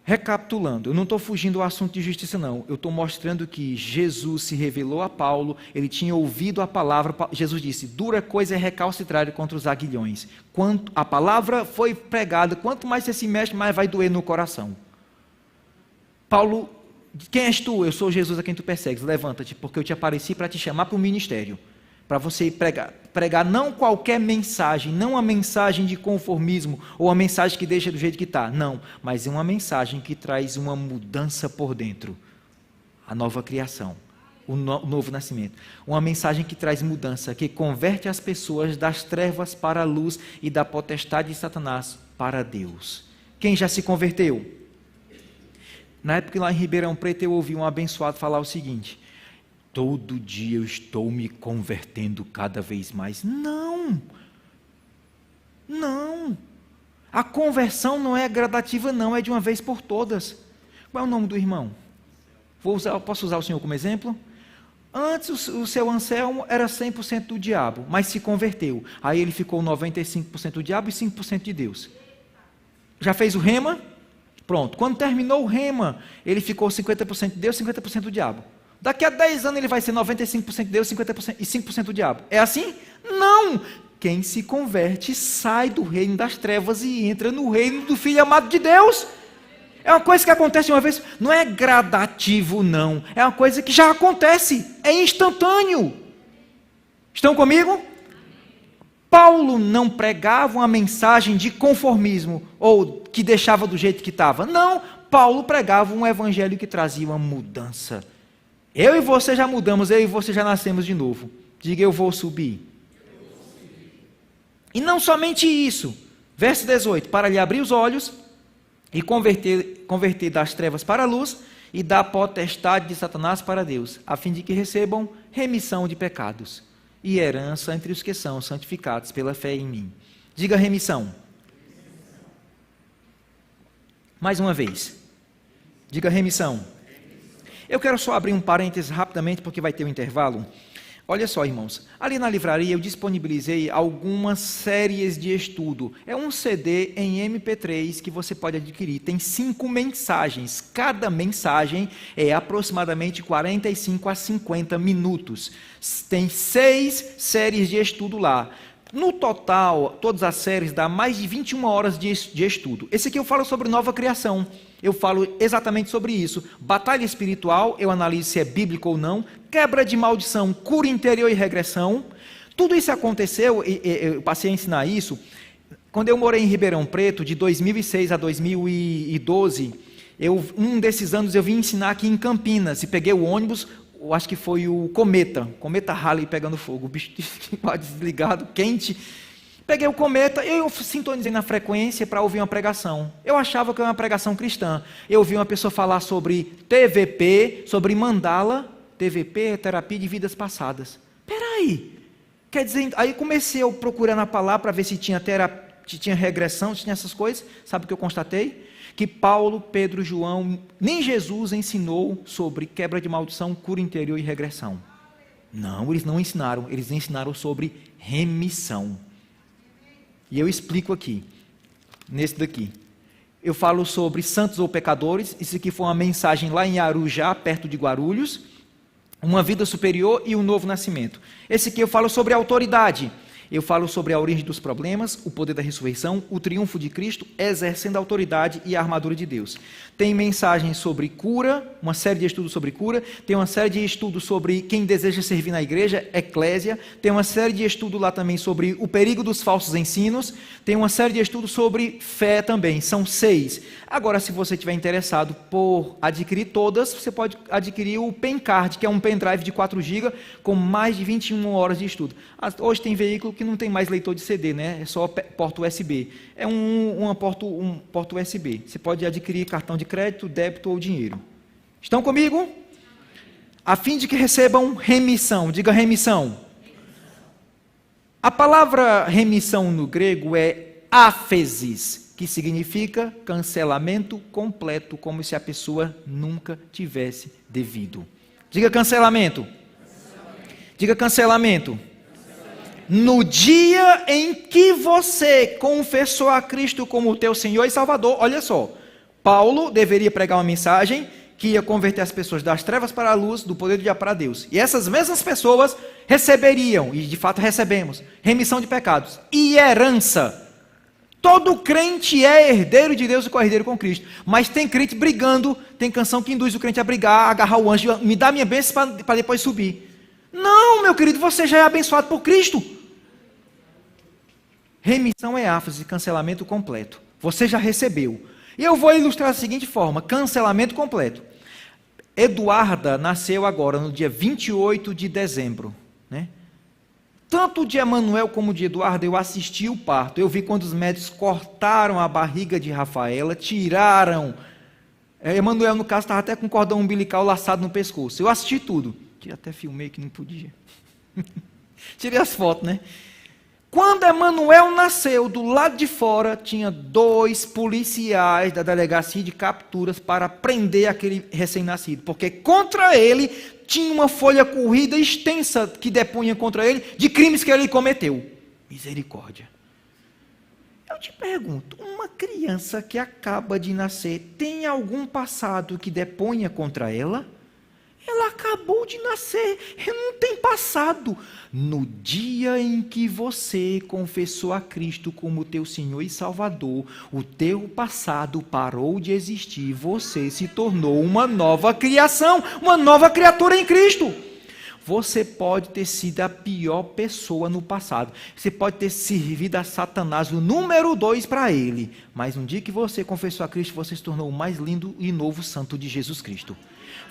Recapitulando, eu não estou fugindo do assunto de justiça não, eu estou mostrando que Jesus se revelou a Paulo, ele tinha ouvido a palavra, Jesus disse, dura coisa é recalcitrar contra os aguilhões. Quanto a palavra foi pregada, quanto mais você se mexe, mais vai doer no coração. Paulo, quem és tu? Eu sou Jesus a quem tu persegues, levanta-te, porque eu te apareci para te chamar para o ministério, para você pregar não qualquer mensagem, não a mensagem de conformismo, ou a mensagem que deixa do jeito que está, não, mas uma mensagem que traz uma mudança por dentro, a nova criação, o novo nascimento, uma mensagem que traz mudança, que converte as pessoas das trevas para a luz e da potestade de Satanás para Deus. Quem já se converteu? Na época lá em Ribeirão Preto eu ouvi um abençoado falar o seguinte: todo dia eu estou me convertendo cada vez mais. Não. A conversão não é gradativa não, é de uma vez por todas. Qual é o nome do irmão? Posso usar o senhor como exemplo? Antes o seu Anselmo era 100% do diabo, mas se converteu. Aí ele ficou 95% do diabo e 5% de Deus. Já fez o rema? Pronto. Quando terminou o rema, ele ficou 50% de Deus e 50% do diabo. Daqui a 10 anos ele vai ser 95% de Deus 50% e 5% do diabo. É assim? Não! Quem se converte sai do reino das trevas e entra no reino do Filho amado de Deus. É uma coisa que acontece uma vez, não é gradativo não, é uma coisa que já acontece, é instantâneo. Estão comigo? Paulo não pregava uma mensagem de conformismo, ou que deixava do jeito que estava. Não, Paulo pregava um evangelho que trazia uma mudança. Eu e você já mudamos, eu e você já nascemos de novo. Diga, eu vou subir. E não somente isso. Verso 18, para lhe abrir os olhos e converter das trevas para a luz e da potestade de Satanás para Deus, a fim de que recebam remissão de pecados. e herança entre os que são santificados pela fé em mim. Diga remissão. Mais uma vez. Diga remissão. Eu quero só abrir um parênteses rapidamente, porque vai ter um intervalo. Olha só, irmãos, ali na livraria eu disponibilizei algumas séries de estudo. É um CD em MP3 que você pode adquirir. Tem 5 mensagens. Cada mensagem é aproximadamente 45 a 50 minutos. Tem 6 séries de estudo lá. No total, todas as séries dá mais de 21 horas de estudo. Esse aqui eu falo sobre nova criação. Eu falo exatamente sobre isso. Batalha espiritual, eu analiso se é bíblico ou não. Quebra de maldição, cura interior e regressão. Tudo isso aconteceu, eu passei a ensinar isso, quando eu morei em Ribeirão Preto, de 2006 a 2012. Um desses anos eu vim ensinar aqui em Campinas, e peguei o ônibus, eu acho que foi o Cometa Halley pegando fogo, o bicho desligado, quente. Peguei o Cometa, eu sintonizei na frequência para ouvir uma pregação. Eu achava que era uma pregação cristã. Eu ouvi uma pessoa falar sobre TVP, sobre mandala. TVP é terapia de vidas passadas. Peraí, quer dizer, aí comecei a procurar na palavra para ver se tinha regressão, se tinha essas coisas. Sabe o que eu constatei? Que Paulo, Pedro, João, nem Jesus ensinou sobre quebra de maldição, cura interior e regressão. Não, eles não ensinaram, eles ensinaram sobre remissão. E eu explico aqui, nesse daqui. Eu falo sobre santos ou pecadores, isso aqui foi uma mensagem lá em Arujá, perto de Guarulhos, uma vida superior e um novo nascimento. Esse aqui eu falo sobre autoridade. Eu falo sobre a origem dos problemas, o poder da ressurreição, o triunfo de Cristo, exercendo a autoridade e a armadura de Deus. Tem mensagens sobre cura, uma série de estudos sobre cura, tem uma série de estudos sobre quem deseja servir na igreja, eclésia, tem uma série de estudos lá também sobre o perigo dos falsos ensinos, tem uma série de estudos sobre fé também, são 6. Agora, se você estiver interessado por adquirir todas, você pode adquirir o Pencard, que é um pendrive de 4 GB com mais de 21 horas de estudo. Hoje tem veículo que não tem mais leitor de CD, né? É só porta USB. É um porta USB. Você pode adquirir cartão de crédito, débito ou dinheiro. Estão comigo? A fim de que recebam remissão. Diga remissão. A palavra remissão no grego é áfesis, que significa cancelamento completo, como se a pessoa nunca tivesse devido. Diga cancelamento. Diga cancelamento. No dia em que você confessou a Cristo como teu Senhor e Salvador, olha só, Paulo deveria pregar uma mensagem que ia converter as pessoas das trevas para a luz, do poder do diabo para Deus. E essas mesmas pessoas receberiam, e de fato recebemos, remissão de pecados e herança. Todo crente é herdeiro de Deus e co-herdeiro com Cristo. Mas tem crente brigando, tem canção que induz o crente a brigar, a agarrar o anjo, me dá minha bênção para depois subir. Não, meu querido, você já é abençoado por Cristo. Remissão é áfase, cancelamento completo. Você já recebeu. E eu vou ilustrar da seguinte forma, cancelamento completo. Eduarda nasceu agora, no dia 28 de dezembro. Né? Tanto de Emanuel como de Eduardo, eu assisti o parto. Eu vi quando os médicos cortaram a barriga de Rafaela, tiraram. Emanuel, no caso, estava até com cordão umbilical laçado no pescoço. Eu assisti tudo. Que até filmei que não podia. Tirei as fotos, né? Quando Emanuel nasceu, do lado de fora, tinha 2 policiais da delegacia de capturas para prender aquele recém-nascido. Porque contra ele tinha uma folha corrida extensa que depunha contra ele de crimes que ele cometeu. Misericórdia. Eu te pergunto, uma criança que acaba de nascer tem algum passado que deponha contra ela? Ela acabou de nascer, não tem passado. No dia em que você confessou a Cristo como teu Senhor e Salvador, o teu passado parou de existir, você se tornou uma nova criação, uma nova criatura em Cristo. Você pode ter sido a pior pessoa no passado, você pode ter servido a Satanás, o número 2 para ele, mas no dia que você confessou a Cristo, você se tornou o mais lindo e novo santo de Jesus Cristo.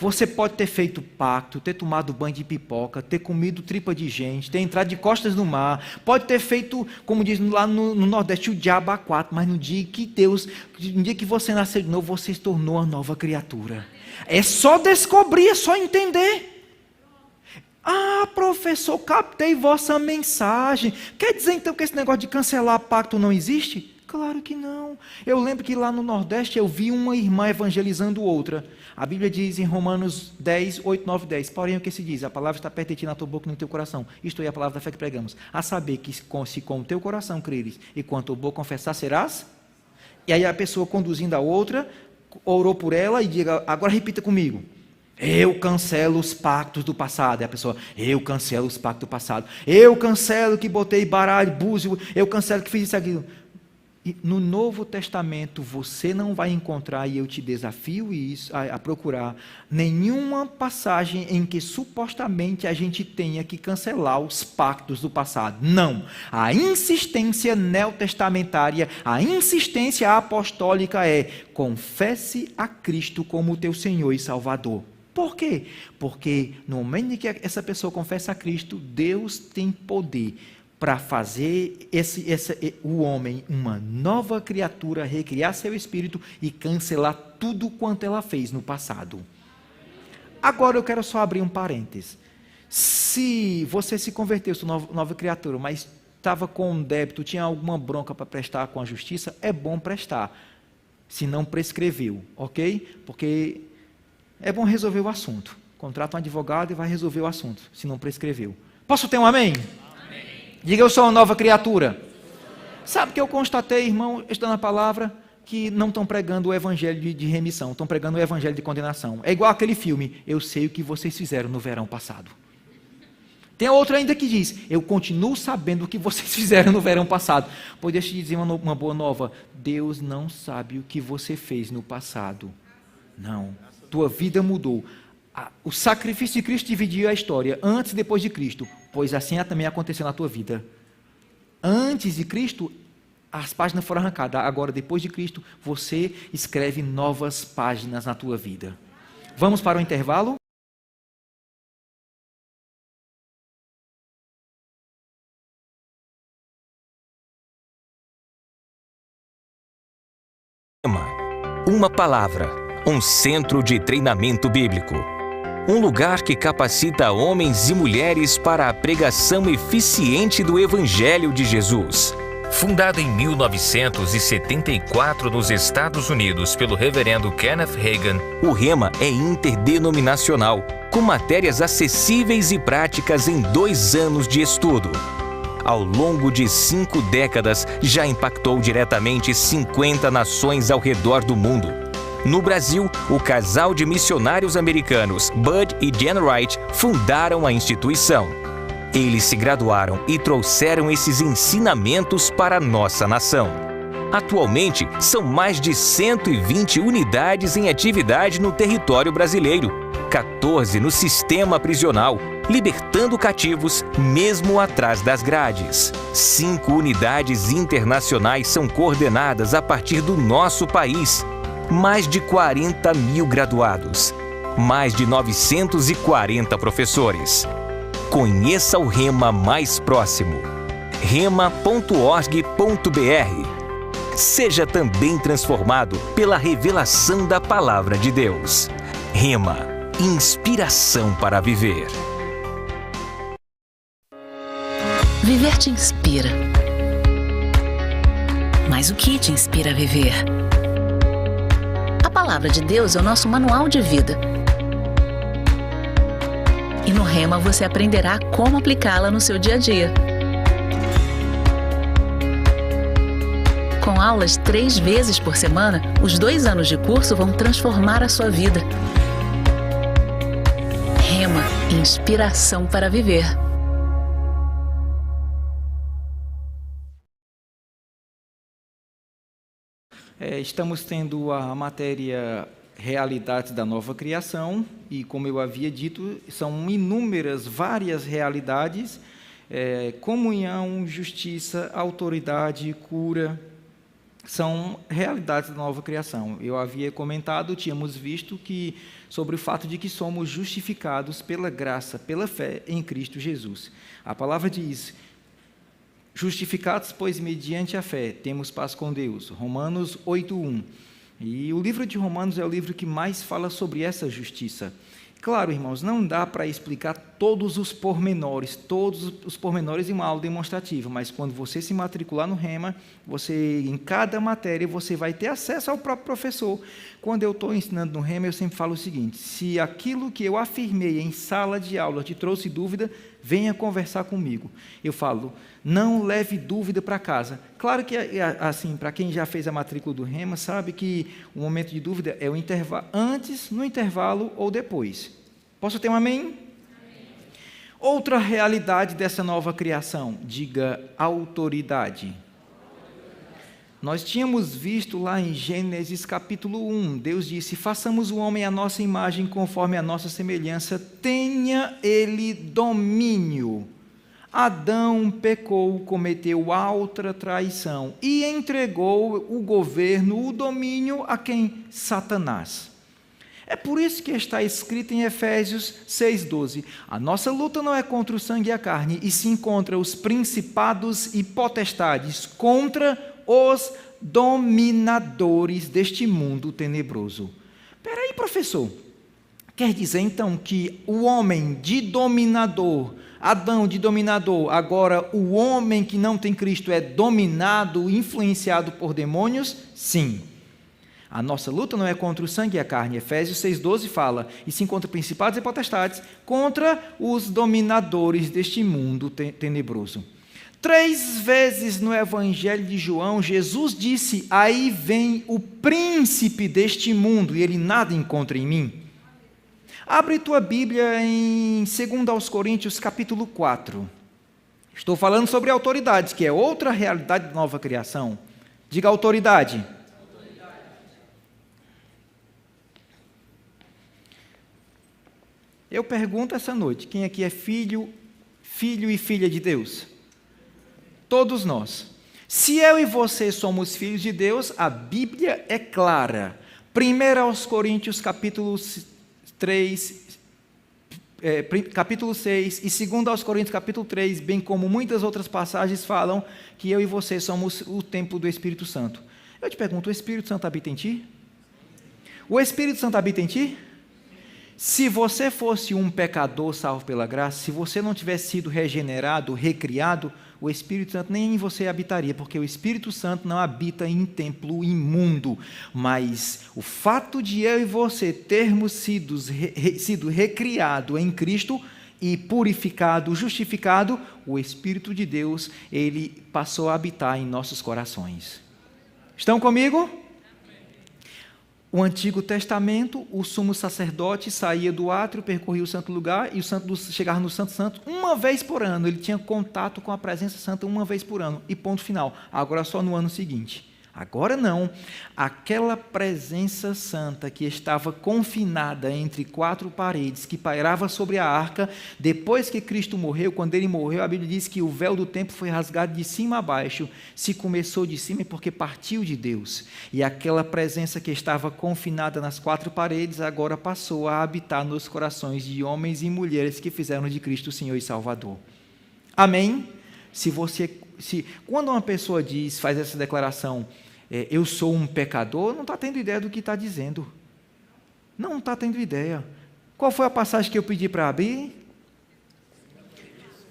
Você pode ter feito pacto, ter tomado banho de pipoca, ter comido tripa de gente, ter entrado de costas no mar, pode ter feito, como diz lá no Nordeste, o diabo a 4, mas no dia que você nasceu de novo, você se tornou uma nova criatura. É só descobrir, é só entender. Ah, professor, captei vossa mensagem. Quer dizer então que esse negócio de cancelar pacto não existe? Claro que não. Eu lembro que lá no Nordeste eu vi uma irmã evangelizando outra. A Bíblia diz em Romanos 10, 8, 9, 10, porém o que se diz? A palavra está perto de ti na tua boca e no teu coração. Isto é a palavra da fé que pregamos. A saber que se com o teu coração creres e com a tua boca confessar serás. E aí a pessoa conduzindo a outra, orou por ela e diga, agora repita comigo. Eu cancelo os pactos do passado. E a pessoa, eu cancelo os pactos do passado. Eu cancelo que botei baralho, búzio, eu cancelo que fiz isso aqui. No Novo Testamento você não vai encontrar, e eu te desafio a procurar, nenhuma passagem em que supostamente a gente tenha que cancelar os pactos do passado. Não. A insistência neotestamentária, a insistência apostólica é: confesse a Cristo como teu Senhor e Salvador. Por quê? Porque no momento em que essa pessoa confessa a Cristo, Deus tem poder para fazer o homem uma nova criatura, recriar seu espírito e cancelar tudo quanto ela fez no passado. Agora eu quero só abrir um parênteses. Se você se converteu, sua nova criatura, mas estava com um débito, tinha alguma bronca para prestar com a justiça, é bom prestar, se não prescreveu, ok? Porque é bom resolver o assunto. Contrata um advogado e vai resolver o assunto, se não prescreveu. Posso ter um amém? Diga, eu sou uma nova criatura. Sabe que eu constatei, irmão, estudando a palavra, que não estão pregando o evangelho de remissão, estão pregando o evangelho de condenação. É igual aquele filme, Eu Sei o que vocês fizeram no verão passado. Tem outro ainda que diz, eu continuo sabendo o que vocês fizeram no verão passado. Pois deixa eu te dizer uma boa nova, Deus não sabe o que você fez no passado. Não, tua vida mudou. O sacrifício de Cristo dividiu a história, antes e depois de Cristo, pois assim também aconteceu na tua vida. Antes de Cristo, as páginas foram arrancadas, agora depois de Cristo, você escreve novas páginas na tua vida. Vamos para o intervalo? Uma palavra, um centro de treinamento bíblico. Um lugar que capacita homens e mulheres para a pregação eficiente do Evangelho de Jesus. Fundado em 1974 nos Estados Unidos pelo reverendo Kenneth Hagin, o Rema é interdenominacional, com matérias acessíveis e práticas em 2 anos de estudo. Ao longo de 5 décadas, já impactou diretamente 50 nações ao redor do mundo. No Brasil, o casal de missionários americanos Bud e Jen Wright fundaram a instituição. Eles se graduaram e trouxeram esses ensinamentos para a nossa nação. Atualmente, são mais de 120 unidades em atividade no território brasileiro, 14 no sistema prisional, libertando cativos mesmo atrás das grades. 5 unidades internacionais são coordenadas a partir do nosso país. Mais de 40 mil graduados, mais de 940 professores. Conheça o Rema mais próximo, rema.org.br. Seja também transformado pela revelação da Palavra de Deus. Rema, inspiração para viver. Viver te inspira. Mas o que te inspira a viver? A Palavra de Deus é o nosso manual de vida. E no Rema você aprenderá como aplicá-la no seu dia a dia. Com aulas 3 vezes por semana, os 2 anos de curso vão transformar a sua vida. Rema, inspiração para viver. Estamos tendo a matéria Realidades da Nova Criação, e como eu havia dito, são inúmeras, várias realidades, comunhão, justiça, autoridade, cura, são realidades da nova criação. Eu havia comentado, tínhamos visto que, sobre o fato de que somos justificados pela graça, pela fé em Cristo Jesus. A palavra diz: justificados, pois, mediante a fé, temos paz com Deus. Romanos 8:1. E o livro de Romanos é o livro que mais fala sobre essa justiça. Claro, irmãos, não dá para explicar todos os pormenores em uma aula demonstrativa, mas quando você se matricular no Rema, em cada matéria, você vai ter acesso ao próprio professor. Quando eu estou ensinando no Rema, eu sempre falo o seguinte: se aquilo que eu afirmei em sala de aula te trouxe dúvida, venha conversar comigo. Eu falo, não leve dúvida para casa. Claro que, assim, para quem já fez a matrícula do Rema, sabe que o momento de dúvida é o intervalo, antes, no intervalo ou depois. Posso ter um amém? Outra realidade dessa nova criação, diga autoridade. Nós tínhamos visto lá em Gênesis capítulo 1, Deus disse: façamos o homem à nossa imagem, conforme a nossa semelhança, tenha ele domínio. Adão pecou, cometeu outra traição e entregou o governo, o domínio a quem? Satanás. É por isso que está escrito em Efésios 6,12: a nossa luta não é contra o sangue e a carne, e sim contra os principados e potestades, contra os dominadores deste mundo tenebroso. Espera aí, professor. Quer dizer, então, que o homem de dominador, Adão de dominador, agora o homem que não tem Cristo é dominado, influenciado por demônios? Sim. A nossa luta não é contra o sangue e a carne. Efésios 6,12 fala, e sim contra principados e potestades, contra os dominadores deste mundo tenebroso. 3 vezes no Evangelho de João, Jesus disse: aí vem o príncipe deste mundo, e ele nada encontra em mim. Abre tua Bíblia em 2 Coríntios capítulo 4. Estou falando sobre autoridades, que é outra realidade da nova criação. Diga autoridade. Eu pergunto essa noite, quem aqui é filho e filha de Deus? Todos nós. Se eu e você somos filhos de Deus, a Bíblia é clara. 1 Coríntios capítulo 3, capítulo 6 e 2 Coríntios capítulo 3, bem como muitas outras passagens falam que eu e você somos o templo do Espírito Santo. Eu te pergunto, o Espírito Santo habita em ti? O Espírito Santo habita em ti? Se você fosse um pecador salvo pela graça, se você não tivesse sido regenerado, recriado, o Espírito Santo nem em você habitaria, porque o Espírito Santo não habita em templo imundo. Mas o fato de eu e você termos sido recriado em Cristo e purificado, justificado, o Espírito de Deus, ele passou a habitar em nossos corações. Estão comigo? O Antigo Testamento, o sumo sacerdote saía do átrio, percorria o santo lugar e chegava no Santo Santo uma vez por ano. Ele tinha contato com a presença santa uma vez por ano. E ponto final. Agora só no ano seguinte. Agora não. Aquela presença santa que estava confinada entre 4 paredes, que pairava sobre a arca, depois que Cristo morreu, quando ele morreu, a Bíblia diz que o véu do templo foi rasgado de cima a baixo. Se começou de cima é porque partiu de Deus. E aquela presença que estava confinada nas 4 paredes, agora passou a habitar nos corações de homens e mulheres que fizeram de Cristo o Senhor e Salvador. Amém? Quando uma pessoa faz essa declaração, eu sou um pecador, não está tendo ideia do que está dizendo. Não está tendo ideia. Qual foi a passagem que eu pedi para abrir?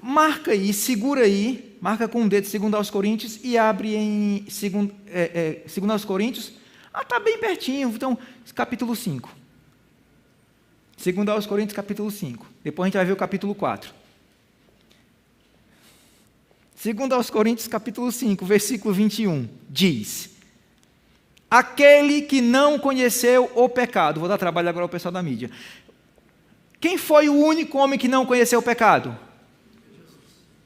Marca aí, segura aí, marca com o dedo 2 Coríntios e abre em 2 Coríntios. Está bem pertinho, então, capítulo 5. 2 Coríntios, capítulo 5. Depois a gente vai ver o capítulo 4. 2 Coríntios, capítulo 5, versículo 21, diz: aquele que não conheceu o pecado. Vou dar trabalho agora ao pessoal da mídia. Quem foi o único homem que não conheceu o pecado?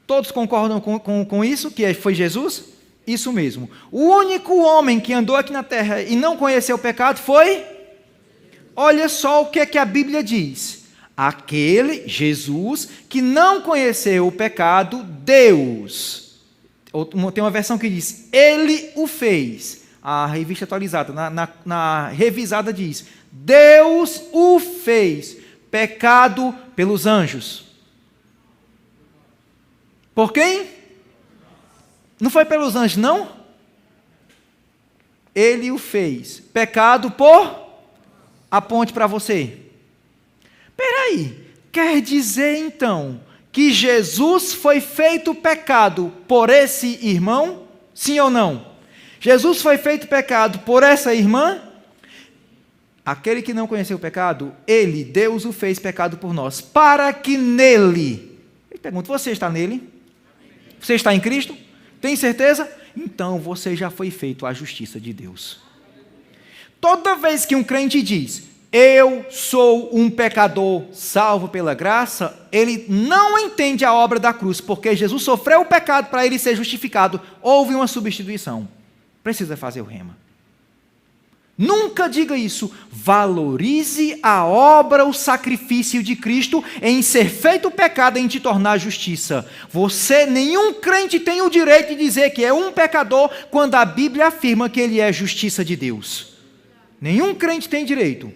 Todos concordam com isso, que foi Jesus? Isso mesmo. O único homem que andou aqui na terra e não conheceu o pecado foi? Olha só o que a Bíblia diz. Aquele, Jesus, que não conheceu o pecado, Deus. Tem uma versão que diz, ele o fez. A revista atualizada, na revisada diz, Deus o fez pecado pelos anjos. Por quem? Não foi pelos anjos, não? Ele o fez pecado por... Aponte para você. Espera aí, Quer dizer, então, que Jesus foi feito pecado por esse irmão? Sim ou não? Jesus foi feito pecado por essa irmã? Aquele que não conheceu o pecado, ele, Deus, o fez pecado por nós, para que nele... Eu pergunto, você está nele? Você está em Cristo? Tem certeza? Então você já foi feito a justiça de Deus. Toda vez que um crente diz, eu sou um pecador salvo pela graça, ele não entende a obra da cruz, porque Jesus sofreu o pecado para ele ser justificado. Houve uma substituição. Precisa fazer o rema. Nunca diga isso. Valorize a obra, o sacrifício de Cristo em ser feito pecado, em te tornar justiça. Nenhum crente tem o direito de dizer que é um pecador quando a Bíblia afirma que ele é justiça de Deus. Nenhum crente tem direito.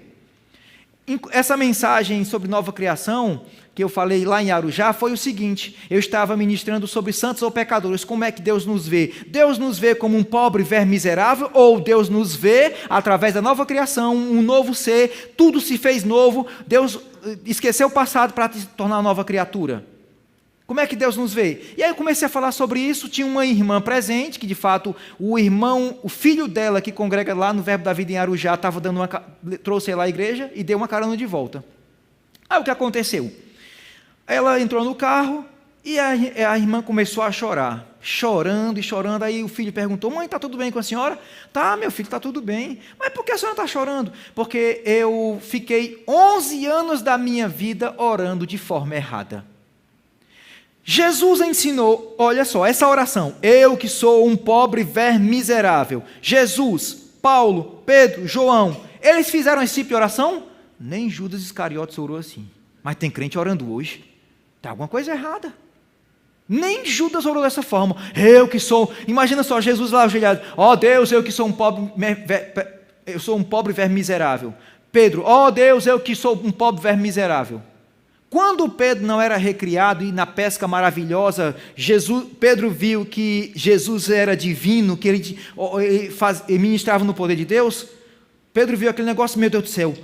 Essa mensagem sobre nova criação, que eu falei lá em Arujá, foi o seguinte: eu estava ministrando sobre santos ou pecadores. Como é que Deus nos vê? Deus nos vê como um pobre verme miserável, ou Deus nos vê através da nova criação, um novo ser, tudo se fez novo, Deus esqueceu o passado para se tornar uma nova criatura? Como é que Deus nos vê? E aí eu comecei a falar sobre isso. Tinha uma irmã presente, que de fato o filho dela, que congrega lá no Verbo da Vida em Arujá, trouxe ela à igreja e deu uma carona de volta. Aí o que aconteceu? Ela entrou no carro e a irmã começou a chorar, chorando e chorando. Aí o filho perguntou, mãe, está tudo bem com a senhora? Tá, meu filho, está tudo bem. Mas por que a senhora está chorando? Porque eu fiquei 11 anos da minha vida orando de forma errada. Jesus ensinou, olha só, essa oração, eu que sou um pobre verme miserável. Jesus, Paulo, Pedro, João, eles fizeram esse tipo de oração? Nem Judas Iscariotes orou assim. Mas tem crente orando hoje. Tem alguma coisa errada. Nem Judas orou dessa forma. Eu que sou, imagina só, Jesus lá ajoelhado. Ó Deus, eu que sou um pobre verme miserável. Pedro, ó Deus, eu que sou um pobre verme miserável. Quando Pedro não era recriado e na pesca maravilhosa, Pedro viu que Jesus era divino, que ele ministrava no poder de Deus, Pedro viu aquele negócio, meu Deus do céu,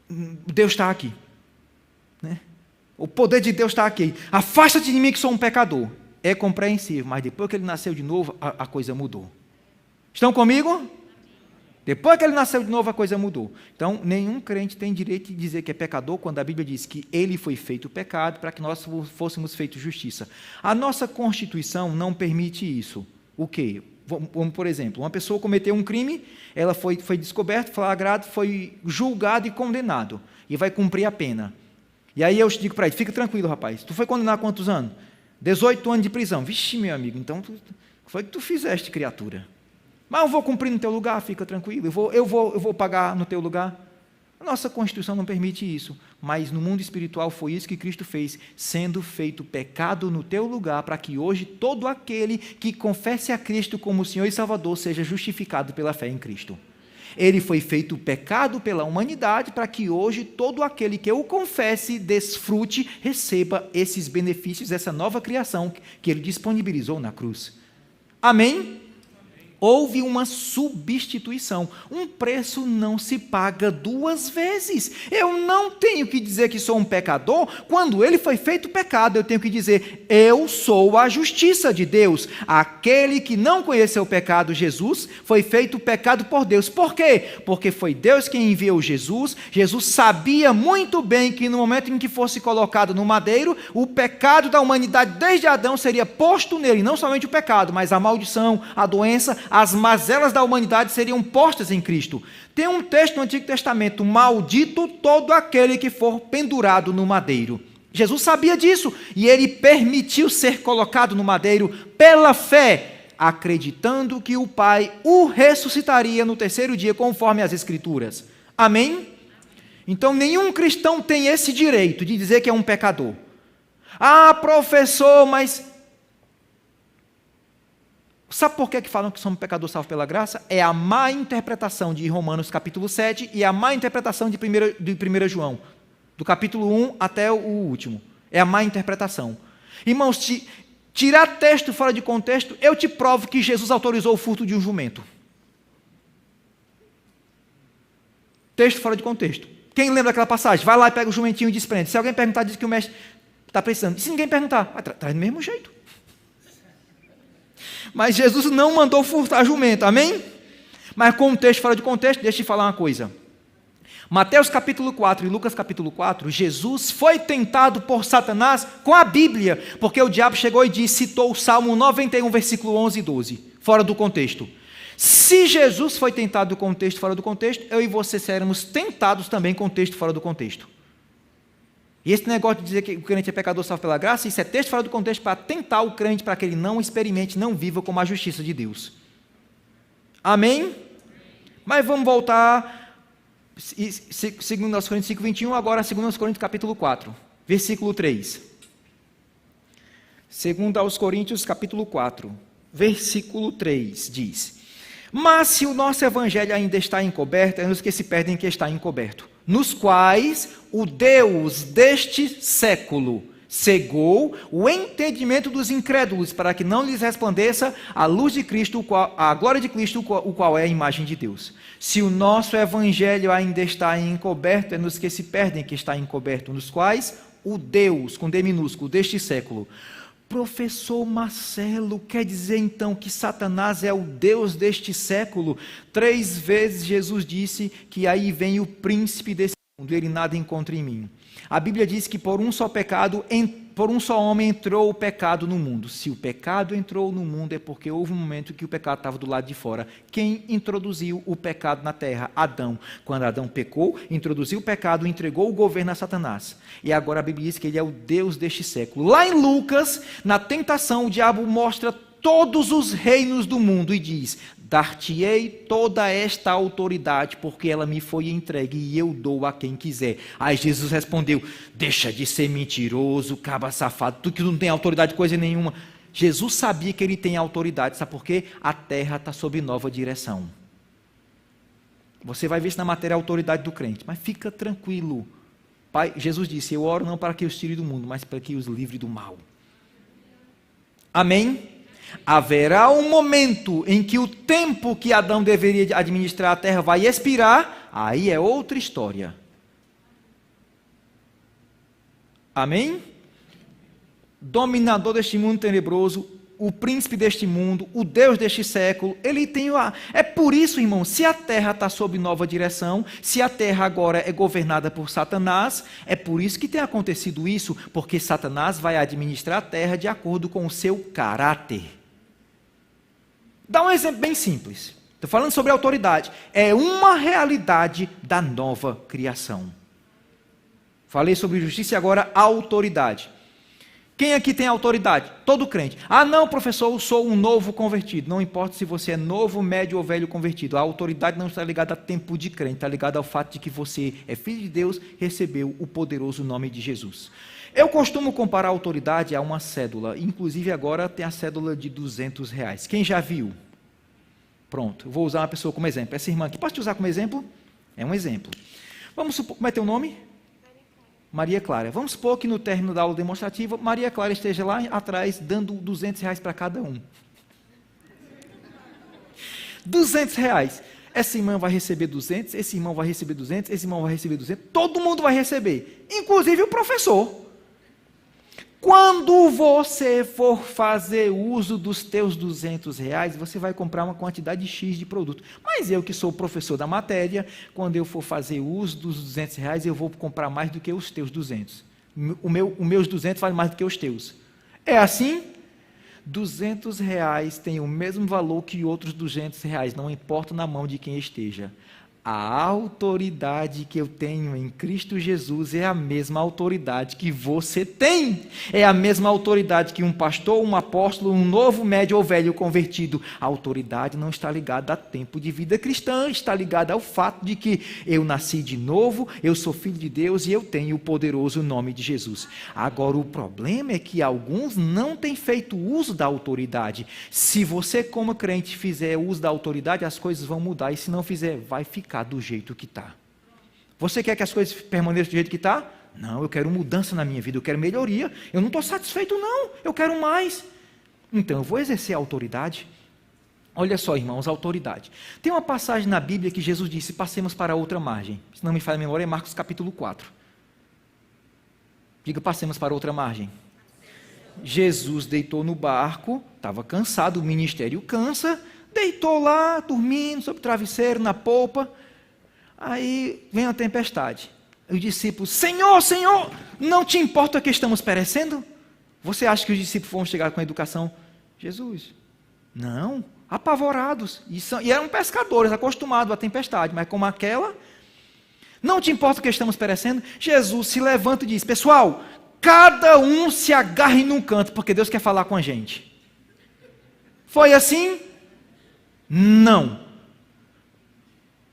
Deus está aqui. Né? O poder de Deus está aqui. Afasta-te de mim que sou um pecador. É compreensível, mas depois que ele nasceu de novo, a coisa mudou. Estão comigo? Depois que ele nasceu de novo, a coisa mudou. Então, nenhum crente tem direito de dizer que é pecador quando a Bíblia diz que ele foi feito pecado para que nós fôssemos feitos justiça. A nossa Constituição não permite isso. O quê? Por exemplo, uma pessoa cometeu um crime, ela foi descoberta, flagrado, foi julgado e condenado. E vai cumprir a pena. E aí eu digo para ele, fica tranquilo, rapaz. Tu foi condenado a quantos anos? 18 anos de prisão. Vixe, meu amigo, então foi que tu fizeste, criatura. Mas eu vou cumprir no teu lugar, fica tranquilo, eu vou pagar no teu lugar. A nossa Constituição não permite isso, mas no mundo espiritual foi isso que Cristo fez, sendo feito pecado no teu lugar, para que hoje todo aquele que confesse a Cristo como Senhor e Salvador seja justificado pela fé em Cristo. Ele foi feito pecado pela humanidade, para que hoje todo aquele que o confesse, desfrute, receba esses benefícios, essa nova criação que ele disponibilizou na cruz. Amém? Houve uma substituição. Um preço não se paga duas vezes. Eu não tenho que dizer que sou um pecador quando ele foi feito pecado. Eu tenho que dizer, eu sou a justiça de Deus. Aquele que não conheceu o pecado, Jesus, foi feito pecado por Deus. Por quê? Porque foi Deus quem enviou Jesus. Jesus sabia muito bem que no momento em que fosse colocado no madeiro, o pecado da humanidade desde Adão seria posto nele. Não somente o pecado, mas a maldição, a doença, as mazelas da humanidade seriam postas em Cristo. Tem um texto no Antigo Testamento, maldito todo aquele que for pendurado no madeiro. Jesus sabia disso, e ele permitiu ser colocado no madeiro pela fé, acreditando que o Pai o ressuscitaria no terceiro dia, conforme as Escrituras. Amém? Então, nenhum cristão tem esse direito de dizer que é um pecador. Ah, professor, mas... Sabe por que falam que somos pecadores salvos pela graça? É a má interpretação de Romanos capítulo 7 e a má interpretação de 1 João, do capítulo 1 até o último. É a má interpretação. Irmãos, tirar texto fora de contexto, eu te provo que Jesus autorizou o furto de um jumento. Texto fora de contexto. Quem lembra daquela passagem? Vai lá e pega o jumentinho e desprende. Se alguém perguntar, diz que o mestre está precisando. E se ninguém perguntar, traz do mesmo jeito. Mas Jesus não mandou furtar jumento, amém? Mas contexto, fora de contexto, deixa eu te falar uma coisa. Mateus capítulo 4 e Lucas capítulo 4, Jesus foi tentado por Satanás com a Bíblia, porque o diabo chegou e citou o Salmo 91, versículo 11 e 12, fora do contexto. Se Jesus foi tentado com contexto fora do contexto, eu e você seremos tentados também com texto fora do contexto. E esse negócio de dizer que o crente é pecador salvo pela graça, isso é texto fora do contexto para tentar o crente, para que ele não experimente, não viva como a justiça de Deus. Amém? Mas vamos voltar, 2 Coríntios 5, 21, agora 2 Coríntios capítulo 4, versículo 3. 2 Coríntios capítulo 4, versículo 3, diz: mas se o nosso evangelho ainda está encoberto, é nos que se perdem que está encoberto, nos quais o Deus deste século cegou o entendimento dos incrédulos, para que não lhes resplandeça a luz de Cristo, a glória de Cristo, o qual é a imagem de Deus. Se o nosso evangelho ainda está encoberto, é nos que se perdem que está encoberto, nos quais o Deus, com D minúsculo, deste século. Professor Marcelo, quer dizer então que Satanás é o Deus deste século? 3 vezes Jesus disse que aí vem o príncipe desse mundo, ele nada encontra em mim. A Bíblia diz que por um só pecado, por um só homem entrou o pecado no mundo. Se o pecado entrou no mundo é porque houve um momento que o pecado estava do lado de fora. Quem introduziu o pecado na terra? Adão. Quando Adão pecou, introduziu o pecado, entregou o governo a Satanás. E agora a Bíblia diz que ele é o Deus deste século. Lá em Lucas, na tentação, o diabo mostra todos os reinos do mundo e diz: dar-te-ei toda esta autoridade, porque ela me foi entregue e eu dou a quem quiser. Aí Jesus respondeu: deixa de ser mentiroso, caba safado, tu que não tem autoridade de coisa nenhuma. Jesus sabia que ele tem autoridade, sabe por quê? A terra está sob nova direção. Você vai ver isso na matéria a autoridade do crente, mas fica tranquilo. Pai, Jesus disse: eu oro não para que os tire do mundo, mas para que os livre do mal. Amém? Haverá um momento em que o tempo que Adão deveria administrar a terra vai expirar, aí é outra história. Amém? Dominador deste mundo tenebroso, o príncipe deste mundo, o Deus deste século, ele tem a... É por isso, irmão, se a terra está sob nova direção, se a terra agora é governada por Satanás, é por isso que tem acontecido isso, porque Satanás vai administrar a terra de acordo com o seu caráter. Dá um exemplo bem simples. Estou falando sobre autoridade. É uma realidade da nova criação. Falei sobre justiça e agora autoridade. Quem aqui tem autoridade? Todo crente. Ah, não, professor, eu sou um novo convertido. Não importa se você é novo, médio ou velho convertido. A autoridade não está ligada a tempo de crente, está ligada ao fato de que você é filho de Deus, recebeu o poderoso nome de Jesus. Eu costumo comparar a autoridade a uma cédula. Inclusive agora tem a cédula de R$200. Quem já viu? Pronto, eu vou usar uma pessoa como exemplo. Essa irmã aqui, posso te usar como exemplo? É um exemplo. Vamos supor, como é teu nome? Maria Clara. Vamos supor que no término da aula demonstrativa, Maria Clara esteja lá atrás dando R$200 para cada um. R$200. Essa irmã vai receber 200, esse irmão vai receber 200, esse irmão vai receber 200, todo mundo vai receber, inclusive o professor. Quando você for fazer uso dos teus R$200, você vai comprar uma quantidade X de produto. Mas eu que sou professor da matéria, quando eu for fazer uso dos R$200, eu vou comprar mais do que os teus 200. Os meus 200 valem mais do que os teus. É assim? R$200 tem o mesmo valor que outros R$200, não importa na mão de quem esteja. A autoridade que eu tenho em Cristo Jesus é a mesma autoridade que você tem. É a mesma autoridade que um pastor, um apóstolo, um novo, médio ou velho convertido. A autoridade não está ligada a tempo de vida cristã, está ligada ao fato de que eu nasci de novo, eu sou filho de Deus e eu tenho o poderoso nome de Jesus. Agora, o problema é que alguns não têm feito uso da autoridade. Se você, como crente, fizer uso da autoridade, as coisas vão mudar. E se não fizer, vai ficar do jeito que está. Você quer que as coisas permaneçam do jeito que está? Não, eu quero mudança na minha vida, eu quero melhoria. Eu não estou satisfeito não, eu quero mais. Então eu vou exercer a autoridade. Olha só, irmãos, autoridade. Tem uma passagem na Bíblia que Jesus disse, passemos para outra margem. Se não me falha a memória, é Marcos capítulo 4. Diga, passemos para outra margem. Jesus deitou no barco, estava cansado, o ministério cansa, deitou lá, dormindo, sob o travesseiro, na polpa. Aí vem a tempestade. Os discípulos, Senhor, Senhor, não te importa que estamos perecendo? Você acha que os discípulos vão chegar com a educação? Jesus, não, apavorados. E eram pescadores, acostumados à tempestade, mas como aquela, não te importa que estamos perecendo? Jesus se levanta e diz, pessoal, cada um se agarre num canto, porque Deus quer falar com a gente. Foi assim? Não.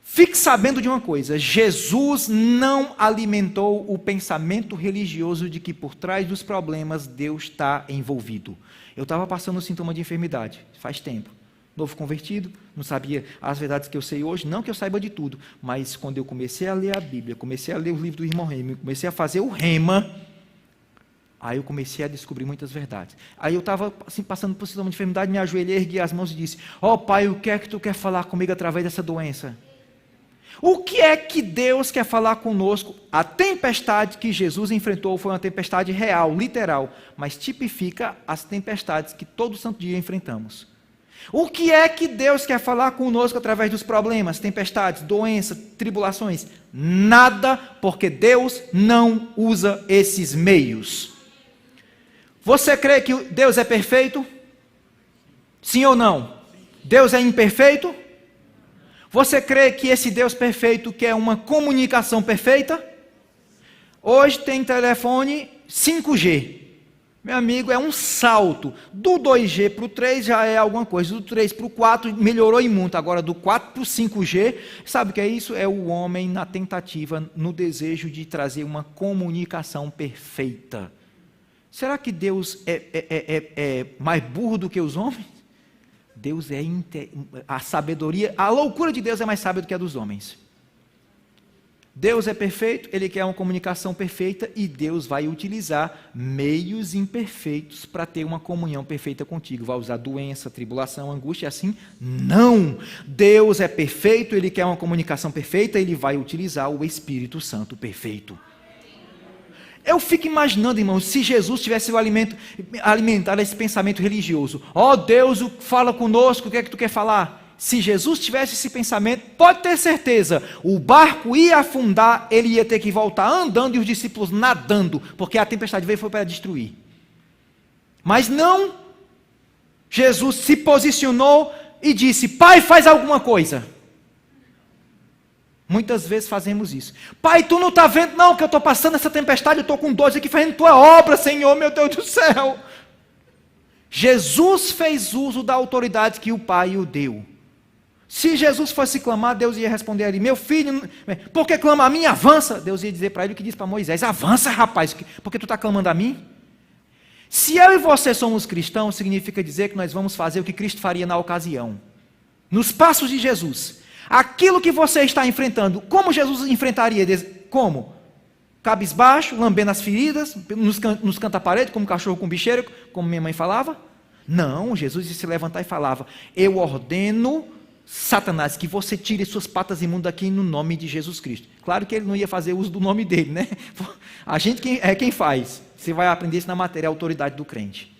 Fique sabendo de uma coisa, Jesus não alimentou o pensamento religioso de que por trás dos problemas Deus está envolvido. Eu estava passando sintoma de enfermidade, faz tempo. Novo convertido, não sabia as verdades que eu sei hoje, não que eu saiba de tudo, mas quando eu comecei a ler a Bíblia, comecei a ler o livro do irmão Rema, comecei a fazer o Rema, aí eu comecei a descobrir muitas verdades. Aí eu estava assim, passando por sintoma de enfermidade, me ajoelhei, ergui as mãos e disse, ó Pai, o que é que tu quer falar comigo através dessa doença? O que é que Deus quer falar conosco? A tempestade que Jesus enfrentou foi uma tempestade real, literal, mas tipifica as tempestades que todo santo dia enfrentamos. O que é que Deus quer falar conosco através dos problemas, tempestades, doenças, tribulações? Nada, porque Deus não usa esses meios. Você crê que Deus é perfeito? Sim ou não? Deus é imperfeito? Você crê que esse Deus perfeito quer uma comunicação perfeita? Hoje tem telefone 5G. Meu amigo, é um salto. Do 2G para o 3 já é alguma coisa. Do 3 para o 4 melhorou e muito. Agora do 4 para o 5G, sabe o que é isso? É o homem na tentativa, no desejo de trazer uma comunicação perfeita. Será que Deus é mais burro do que os homens? Deus a sabedoria, a loucura de Deus é mais sábia do que a dos homens. Deus é perfeito, Ele quer uma comunicação perfeita e Deus vai utilizar meios imperfeitos para ter uma comunhão perfeita contigo. Vai usar doença, tribulação, angústia, assim? Não! Deus é perfeito, Ele quer uma comunicação perfeita, Ele vai utilizar o Espírito Santo perfeito. Eu fico imaginando, irmãos, se Jesus tivesse alimentado esse pensamento religioso. Ó Deus, fala conosco, o que é que tu quer falar? Se Jesus tivesse esse pensamento, pode ter certeza, o barco ia afundar, ele ia ter que voltar andando e os discípulos nadando, porque a tempestade veio e foi para destruir. Mas não, Jesus se posicionou e disse, Pai, faz alguma coisa. Muitas vezes fazemos isso. Pai, tu não está vendo não que eu estou passando essa tempestade, eu estou com dores aqui fazendo tua obra, Senhor, meu Deus do céu. Jesus fez uso da autoridade que o Pai o deu. Se Jesus fosse clamar, Deus ia responder ali, meu filho, por que clama a mim? Avança. Deus ia dizer para ele o que disse para Moisés, avança rapaz, porque tu está clamando a mim? Se eu e você somos cristãos, significa dizer que nós vamos fazer o que Cristo faria na ocasião. Nos passos de Jesus. Aquilo que você está enfrentando, como Jesus enfrentaria? Como? Cabisbaixo, lambendo as feridas, nos canta-parede, como cachorro com bicheiro, como minha mãe falava? Não, Jesus ia se levantar e falava, eu ordeno, Satanás, que você tire suas patas imundas aqui no nome de Jesus Cristo. Claro que ele não ia fazer uso do nome dele, né? A gente é quem faz. Você vai aprender isso na matéria, a autoridade do crente.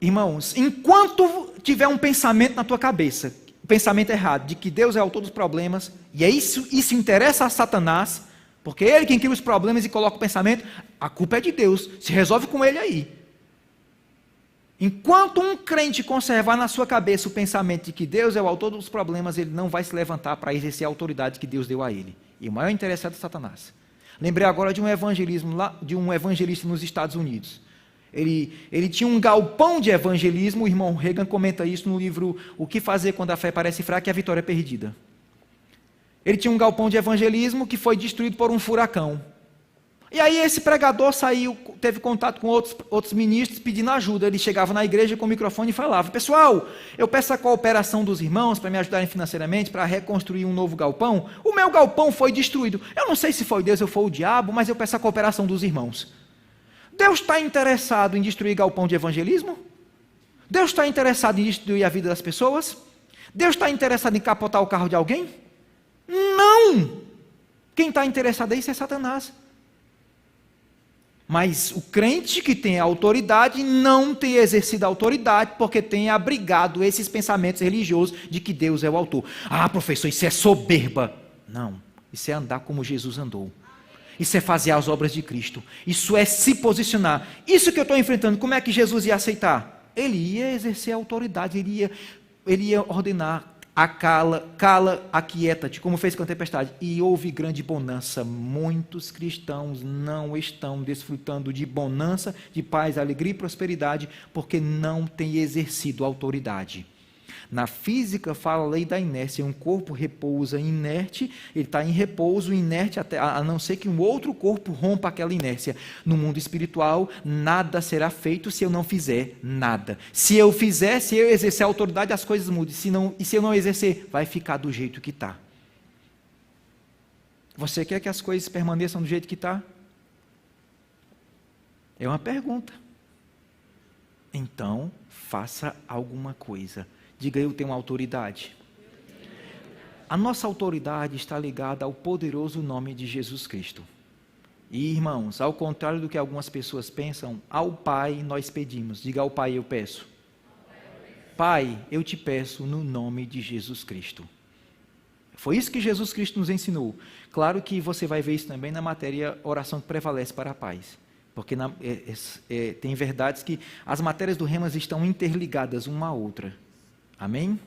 Irmãos, enquanto tiver um pensamento na tua cabeça, um pensamento errado, de que Deus é o autor dos problemas, e é isso interessa a Satanás, porque é ele quem cria os problemas e coloca o pensamento, a culpa é de Deus, se resolve com ele aí. Enquanto um crente conservar na sua cabeça o pensamento de que Deus é o autor dos problemas, ele não vai se levantar para exercer a autoridade que Deus deu a ele. E o maior interessado é Satanás. Lembrei agora de um evangelista nos Estados Unidos. Ele tinha um galpão de evangelismo, o irmão Reagan comenta isso no livro O que fazer quando a fé parece fraca e a vitória é perdida. Ele tinha um galpão de evangelismo que foi destruído por um furacão. E aí esse pregador saiu, teve contato com outros ministros pedindo ajuda. Ele chegava na igreja com o microfone e falava, pessoal, eu peço a cooperação dos irmãos para me ajudarem financeiramente para reconstruir um novo galpão. O meu galpão foi destruído. Eu não sei se foi Deus ou foi o diabo, mas eu peço a cooperação dos irmãos. Deus está interessado em destruir galpão de evangelismo? Deus está interessado em destruir a vida das pessoas? Deus está interessado em capotar o carro de alguém? Não! Quem está interessado nisso é Satanás. Mas o crente que tem autoridade não tem exercido a autoridade porque tem abrigado esses pensamentos religiosos de que Deus é o autor. Ah, professor, isso é soberba. Não, isso é andar como Jesus andou. Isso é fazer as obras de Cristo. Isso é se posicionar. Isso que eu estou enfrentando, como é que Jesus ia aceitar? Ele ia exercer a autoridade, ele ia ordenar. Cala, aquieta-te, como fez com a tempestade. E houve grande bonança. Muitos cristãos não estão desfrutando de bonança, de paz, alegria e prosperidade, porque não têm exercido autoridade. Na física fala a lei da inércia. Um corpo repousa inerte, ele está em repouso inerte, até, a não ser que um outro corpo rompa aquela inércia. No mundo espiritual, nada será feito se eu não fizer nada. Se eu fizer, se eu exercer a autoridade, as coisas mudam. E se eu não exercer, vai ficar do jeito que está. Você quer que as coisas permaneçam do jeito que está? É uma pergunta. Então, faça alguma coisa. Diga, eu tenho autoridade. A nossa autoridade está ligada ao poderoso nome de Jesus Cristo. E, irmãos, ao contrário do que algumas pessoas pensam, ao Pai nós pedimos. Diga, ao Pai eu peço. Pai, eu te peço no nome de Jesus Cristo. Foi isso que Jesus Cristo nos ensinou. Claro que você vai ver isso também na matéria oração que prevalece para a paz. Porque tem verdades que as matérias do Remas estão interligadas uma à outra. Amém?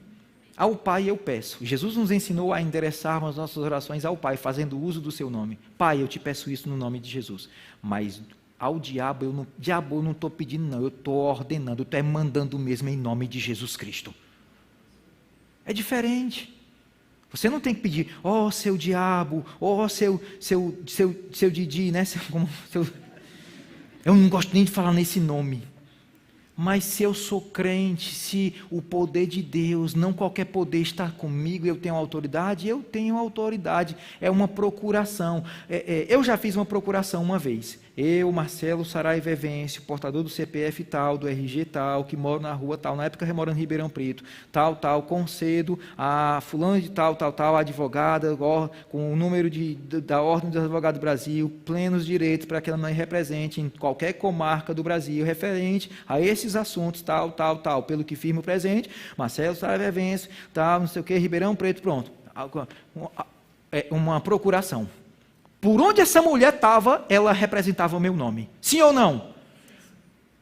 Ao Pai eu peço. Jesus nos ensinou a endereçarmos as nossas orações ao Pai, fazendo uso do seu nome. Pai, eu te peço isso no nome de Jesus. Mas ao diabo eu não estou pedindo não, eu estou ordenando, eu estou mandando mesmo em nome de Jesus Cristo. É diferente. Você não tem que pedir, ó seu diabo, ó seu Didi, né? Eu não gosto nem de falar nesse nome. Mas se eu sou crente, se o poder de Deus, não qualquer poder está comigo, eu tenho autoridade, é uma procuração. Eu já fiz uma procuração uma vez. Eu, Marcelo Saraiva Evêncio, portador do CPF tal, do RG tal, que moro na rua tal, na época eu moro em Ribeirão Preto, tal, concedo a fulano de tal, advogada, com o número da Ordem dos Advogados do Brasil, plenos direitos para que ela me represente em qualquer comarca do Brasil, referente a esses assuntos, tal, pelo que firmo presente, Marcelo Saraiva Evêncio, tal, não sei o que, Ribeirão Preto, pronto. Uma procuração. Por onde essa mulher estava, ela representava o meu nome. Sim ou não?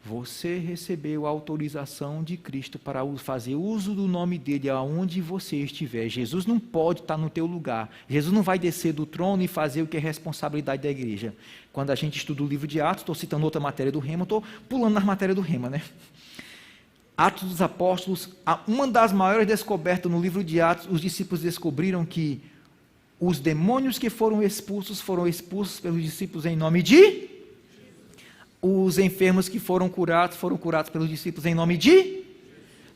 Você recebeu a autorização de Cristo para fazer uso do nome dele aonde você estiver. Jesus não pode estar no teu lugar. Jesus não vai descer do trono e fazer o que é responsabilidade da igreja. Quando a gente estuda o livro de Atos, estou citando outra matéria do Rema, estou pulando na matéria do Rema, né? Atos dos Apóstolos, uma das maiores descobertas no livro de Atos, os discípulos descobriram que os demônios que foram expulsos pelos discípulos em nome de... Os enfermos que foram curados pelos discípulos em nome de...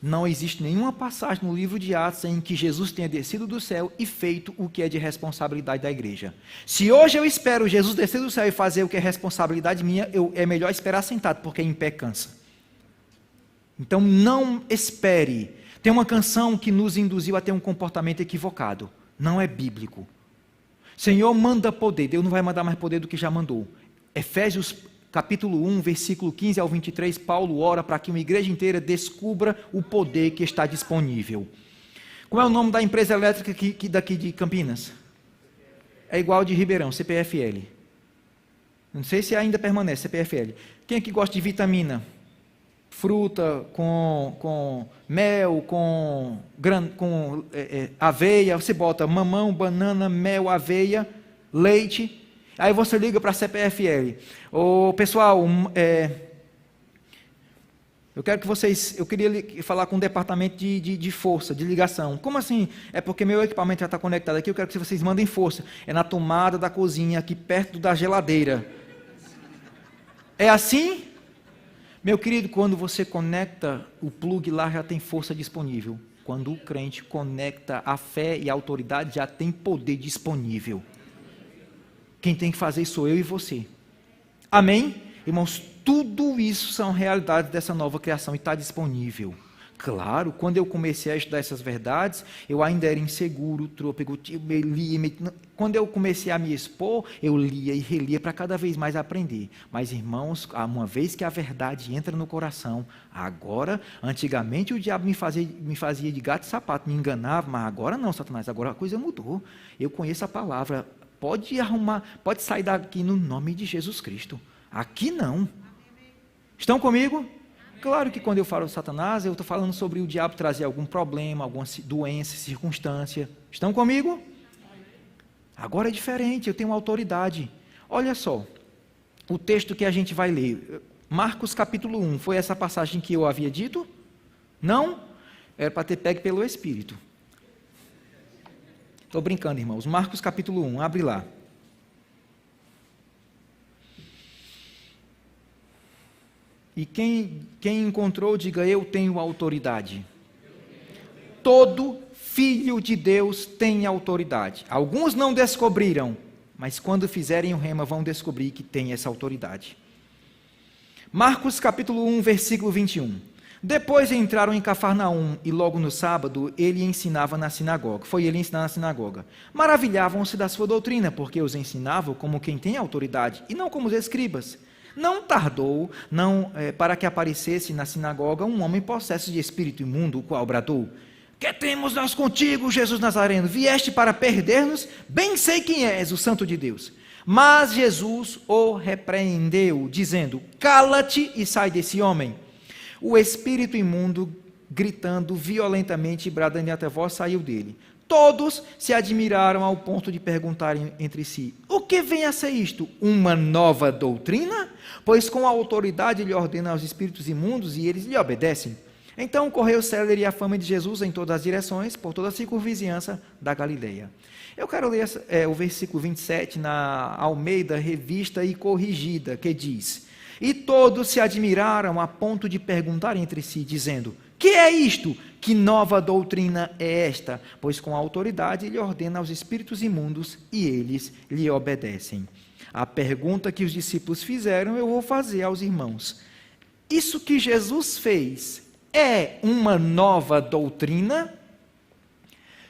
Não existe nenhuma passagem no livro de Atos em que Jesus tenha descido do céu e feito o que é de responsabilidade da igreja. Se hoje eu espero Jesus descer do céu e fazer o que é responsabilidade minha, é melhor esperar sentado, porque em pé cansa. Então não espere. Tem uma canção que nos induziu a ter um comportamento equivocado. Não é bíblico. Senhor, manda poder. Deus não vai mandar mais poder do que já mandou. Efésios capítulo 1, versículo 15 ao 23, Paulo ora para que uma igreja inteira descubra o poder que está disponível. Qual é o nome da empresa elétrica daqui de Campinas? É igual de Ribeirão, CPFL. Não sei se ainda permanece, CPFL. Quem aqui gosta de vitamina? Fruta, com mel, com aveia, você bota mamão, banana, mel, aveia, leite, aí você liga para a CPFL. Pessoal, eu queria falar com o departamento de força, de ligação. Como assim? É porque meu equipamento já está conectado aqui, eu quero que vocês mandem força. É na tomada da cozinha, aqui perto da geladeira. É assim? Meu querido, quando você conecta, o plug lá já tem força disponível. Quando o crente conecta a fé e a autoridade, já tem poder disponível. Quem tem que fazer sou eu e você. Amém? Irmãos, tudo isso são realidades dessa nova criação e está disponível. Claro, quando eu comecei a estudar essas verdades, eu ainda era inseguro, trôpego, quando eu comecei a me expor, eu lia e relia para cada vez mais aprender. Mas, irmãos, uma vez que a verdade entra no coração, agora, antigamente o diabo me fazia de gato e sapato, me enganava, mas agora não, Satanás, agora a coisa mudou. Eu conheço a palavra, pode sair daqui no nome de Jesus Cristo. Aqui não. Estão comigo? Claro que quando eu falo Satanás, eu estou falando sobre o diabo trazer algum problema, alguma doença, circunstância. Estão comigo? Agora é diferente, eu tenho autoridade. Olha só, o texto que a gente vai ler, Marcos capítulo 1, foi essa passagem que eu havia dito? Não? Era para ter pego pelo Espírito. Estou brincando, irmãos. Marcos capítulo 1, abre lá. E quem encontrou, diga: eu tenho autoridade. Todo filho de Deus tem autoridade. Alguns não descobriram, mas quando fizerem o rema vão descobrir que tem essa autoridade. Marcos capítulo 1, versículo 21. Depois entraram em Cafarnaum e logo no sábado ele ensinava na sinagoga. Foi ele ensinar na sinagoga. Maravilhavam-se da sua doutrina, porque os ensinava como quem tem autoridade e não como os escribas. Não tardou para que aparecesse na sinagoga um homem possesso de espírito imundo, o qual bradou: que temos nós contigo, Jesus Nazareno? Vieste para perder-nos? Bem sei quem és, o Santo de Deus. Mas Jesus o repreendeu, dizendo: cala-te e sai desse homem. O espírito imundo, gritando violentamente e bradando em alta voz, saiu dele. Todos se admiraram ao ponto de perguntarem entre si: o que vem a ser isto? Uma nova doutrina? Pois com a autoridade ele ordena aos espíritos imundos e eles lhe obedecem. Então correu célere a fama de Jesus em todas as direções, por toda a circunvizinhança da Galileia. Eu quero ler o versículo 27 na Almeida, revista e corrigida, que diz: e todos se admiraram a ponto de perguntar entre si, dizendo: que é isto? Que nova doutrina é esta? Pois com autoridade ele ordena aos espíritos imundos e eles lhe obedecem. A pergunta que os discípulos fizeram, eu vou fazer aos irmãos. Isso que Jesus fez é uma nova doutrina?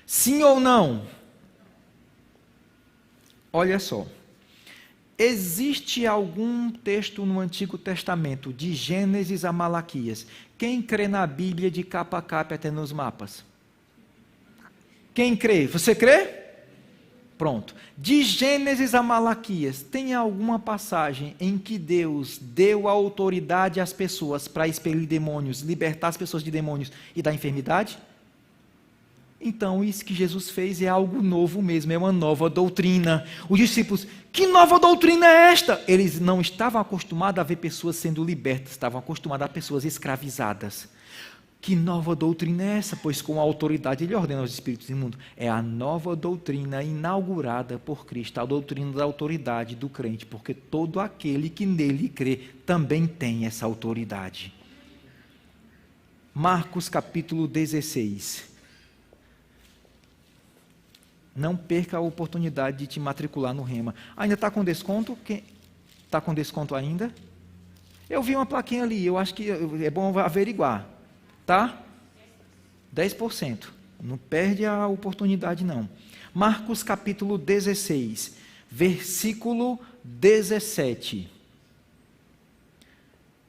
Sim ou não? Olha só. Existe algum texto no Antigo Testamento, de Gênesis a Malaquias? Quem crê na Bíblia de capa a capa até nos mapas? Quem crê? Você crê? Pronto. De Gênesis a Malaquias, tem alguma passagem em que Deus deu autoridade às pessoas para expelir demônios, libertar as pessoas de demônios e da enfermidade? Então, isso que Jesus fez é algo novo mesmo, é uma nova doutrina. Os discípulos: que nova doutrina é esta? Eles não estavam acostumados a ver pessoas sendo libertas, estavam acostumados a pessoas escravizadas. Que nova doutrina é essa? Pois com a autoridade ele ordena aos espíritos imundos. É a nova doutrina inaugurada por Cristo, a doutrina da autoridade do crente, porque todo aquele que nele crê também tem essa autoridade. Marcos capítulo 16. Não perca a oportunidade de te matricular no Rema. Ainda está com desconto? Está com desconto ainda? Eu vi uma plaquinha ali, eu acho que é bom averiguar. Tá? 10%. Não perde a oportunidade, não. Marcos capítulo 16, versículo 17.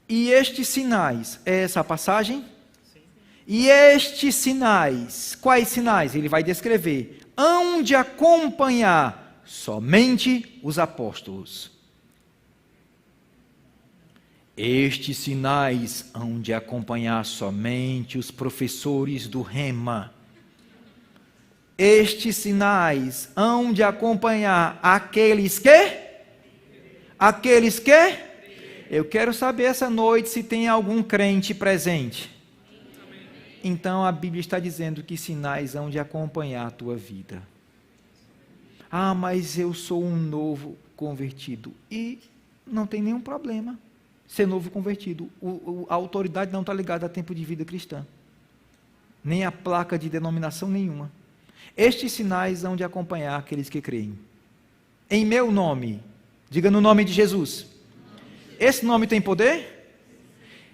E estes sinais, é essa a passagem? Sim. E estes sinais, quais sinais? Ele vai descrever. Hão de acompanhar somente os apóstolos. Estes sinais hão de acompanhar somente os professores do Rema. Estes sinais hão de acompanhar aqueles que? Aqueles que? Eu quero saber essa noite se tem algum crente presente. Então a Bíblia está dizendo que sinais hão de acompanhar a tua vida. Ah, mas eu sou um novo convertido. E não tem nenhum problema ser novo convertido. A autoridade não está ligada a tempo de vida cristã. Nem a placa de denominação nenhuma. Estes sinais hão de acompanhar aqueles que creem. Em meu nome, diga no nome de Jesus. Esse nome tem poder?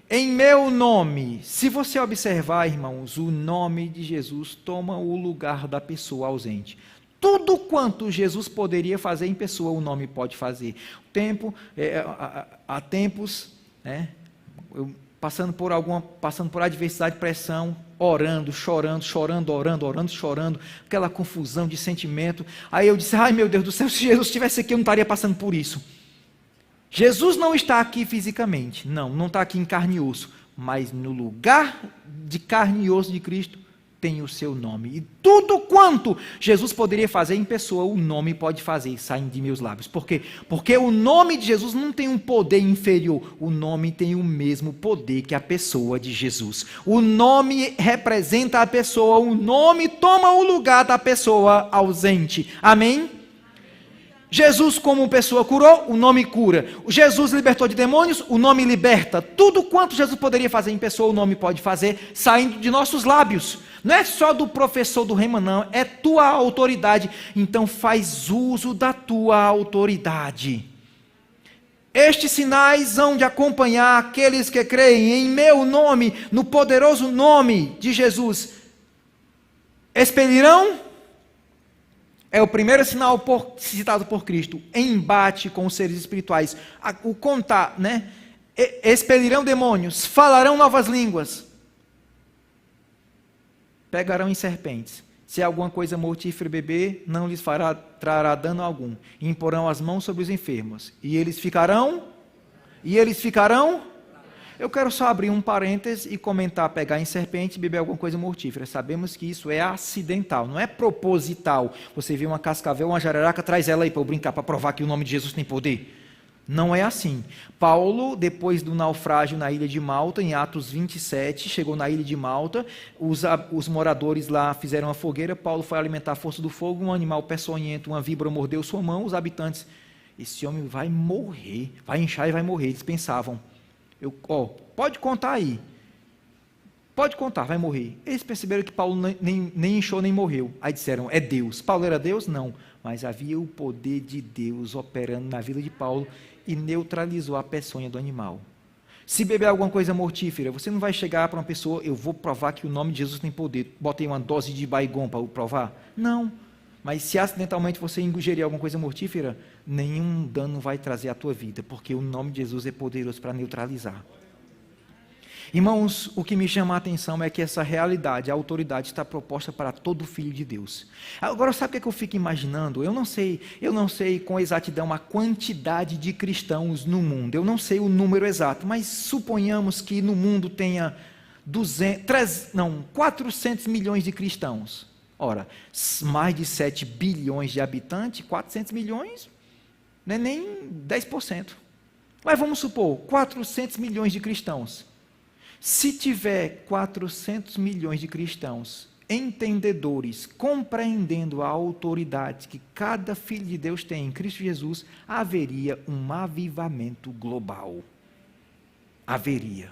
Em meu nome. Se você observar, irmãos, o nome de Jesus toma o lugar da pessoa ausente. Tudo quanto Jesus poderia fazer em pessoa, o nome pode fazer. Há tempos, né, passando por adversidade, pressão, orando, chorando, orando, chorando, aquela confusão de sentimento. Aí eu disse, ai meu Deus do céu, se Jesus estivesse aqui eu não estaria passando por isso. Jesus não está aqui fisicamente, não está aqui em carne e osso, mas no lugar de carne e osso de Cristo tem o seu nome. E tudo quanto Jesus poderia fazer em pessoa, o nome pode fazer, saindo de meus lábios. Por quê? Porque o nome de Jesus não tem um poder inferior, o nome tem o mesmo poder que a pessoa de Jesus. O nome representa a pessoa, o nome toma o lugar da pessoa ausente. Amém? Jesus como pessoa curou, o nome cura. Jesus libertou de demônios, o nome liberta. Tudo quanto Jesus poderia fazer em pessoa, o nome pode fazer, saindo de nossos lábios. Não é só do professor do rema, não, é tua autoridade. Então faz uso da tua autoridade. Estes sinais hão de acompanhar aqueles que creem em meu nome, no poderoso nome de Jesus. Expelirão. É o primeiro sinal citado por Cristo, embate com os seres espirituais. O contar, né? Expelirão demônios, falarão novas línguas, pegarão em serpentes. Se alguma coisa mortífera beber, não lhes trará dano algum. Imporão as mãos sobre os enfermos, e eles ficarão. Eu quero só abrir um parênteses e comentar, pegar em serpente e beber alguma coisa mortífera. Sabemos que isso é acidental, não é proposital. Você vê uma cascavel, uma jararaca, traz ela aí para eu brincar, para provar que o nome de Jesus tem poder. Não é assim. Paulo, depois do naufrágio na ilha de Malta, em Atos 27, chegou na ilha de Malta, os moradores lá fizeram uma fogueira, Paulo foi alimentar a força do fogo, um animal peçonhento, uma víbora mordeu sua mão, os habitantes, esse homem vai morrer, vai inchar e vai morrer, eles pensavam. Pode contar aí. Pode contar, vai morrer. Eles perceberam que Paulo nem inchou nem morreu. Aí disseram, é Deus. Paulo era Deus? Não. Mas havia o poder de Deus operando na vida de Paulo e neutralizou a peçonha do animal. Se beber alguma coisa mortífera, você não vai chegar para uma pessoa, eu vou provar que o nome de Jesus tem poder. Botei uma dose de Baygon para provar? Não. Mas se acidentalmente você ingerir alguma coisa mortífera, nenhum dano vai trazer à tua vida, porque o nome de Jesus é poderoso para neutralizar. Irmãos, o que me chama a atenção é que essa realidade, a autoridade está proposta para todo filho de Deus. Agora, sabe o que eu fico imaginando? Eu não sei com exatidão a quantidade de cristãos no mundo, eu não sei o número exato, mas suponhamos que no mundo tenha 400 milhões de cristãos. Ora, mais de 7 bilhões de habitantes, 400 milhões, não é nem 10%. Mas vamos supor, 400 milhões de cristãos. Se tiver 400 milhões de cristãos, entendedores, compreendendo a autoridade que cada filho de Deus tem em Cristo Jesus, haveria um avivamento global. Haveria.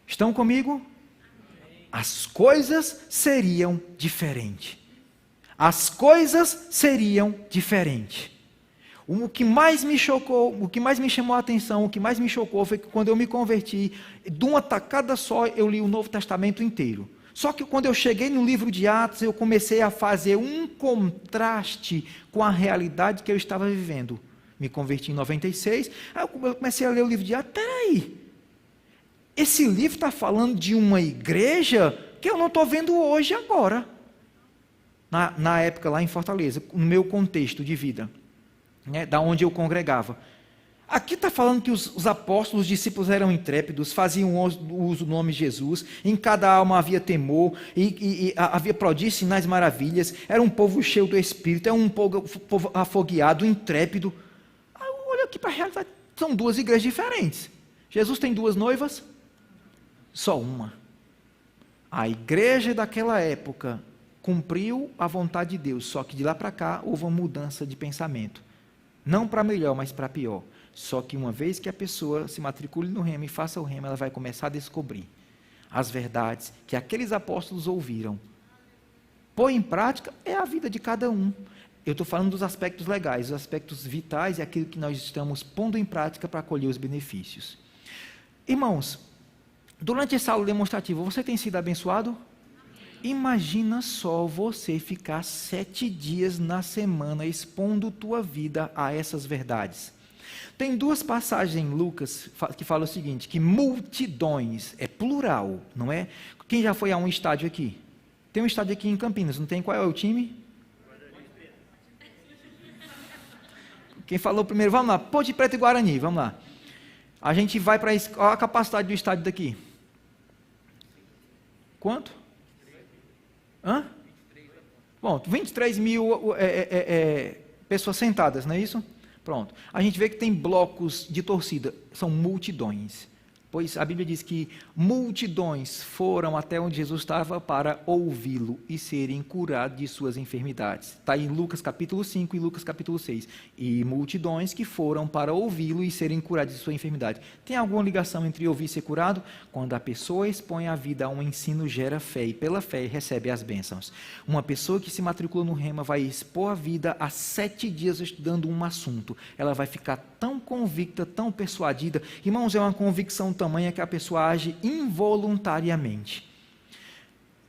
Estão comigo? As coisas seriam diferentes. As coisas seriam diferentes. O que mais me chocou, o que mais me chamou a atenção, o que mais me chocou foi que quando eu me converti, de uma tacada só eu li o Novo Testamento inteiro. Só que quando eu cheguei no livro de Atos, eu comecei a fazer um contraste com a realidade que eu estava vivendo. Me converti em 96, aí eu comecei a ler o livro de Atos, peraí. Esse livro está falando de uma igreja que eu não estou vendo hoje agora. Na época lá em Fortaleza, no meu contexto de vida, né, da onde eu congregava. Aqui está falando que os apóstolos, os discípulos eram intrépidos, faziam uso do nome de Jesus, em cada alma havia temor, e havia prodígios, sinais, maravilhas, era um povo cheio do Espírito, era um povo afogueado, intrépido. Olha aqui para a realidade, são duas igrejas diferentes. Jesus tem duas noivas? Só uma. A igreja daquela época cumpriu a vontade de Deus, só que de lá para cá houve uma mudança de pensamento. Não para melhor, mas para pior. Só que uma vez que a pessoa se matricule no rema e faça o rema, ela vai começar a descobrir as verdades que aqueles apóstolos ouviram. Pôr em prática é a vida de cada um. Eu estou falando dos aspectos legais, os aspectos vitais é aquilo que nós estamos pondo em prática para colher os benefícios. Irmãos, durante essa aula demonstrativa, você tem sido abençoado? Imagina só você ficar 7 dias na semana expondo tua vida a essas verdades. Tem 2 passagens em Lucas que falam o seguinte, que multidões, é plural, não é? Quem já foi a um estádio aqui? Tem um estádio aqui em Campinas, não tem? Qual é o time? Quem falou primeiro, vamos lá, Ponte Preta e Guarani, vamos lá. A gente vai para a capacidade do estádio daqui. Quanto? Hã? Bom, 23 mil pessoas sentadas, não é isso? Pronto. A gente vê que tem blocos de torcida, são multidões. Pois a Bíblia diz que multidões foram até onde Jesus estava para ouvi-lo e serem curados de suas enfermidades. Está em Lucas capítulo 5 e Lucas capítulo 6. E multidões que foram para ouvi-lo e serem curados de sua enfermidade. Tem alguma ligação entre ouvir e ser curado? Quando a pessoa expõe a vida a um ensino, gera fé, e pela fé recebe as bênçãos. Uma pessoa que se matricula no Rema vai expor a vida a 7 dias estudando um assunto. Ela vai ficar tão convicta, tão persuadida. Irmãos, é uma convicção tamanha que a pessoa age involuntariamente.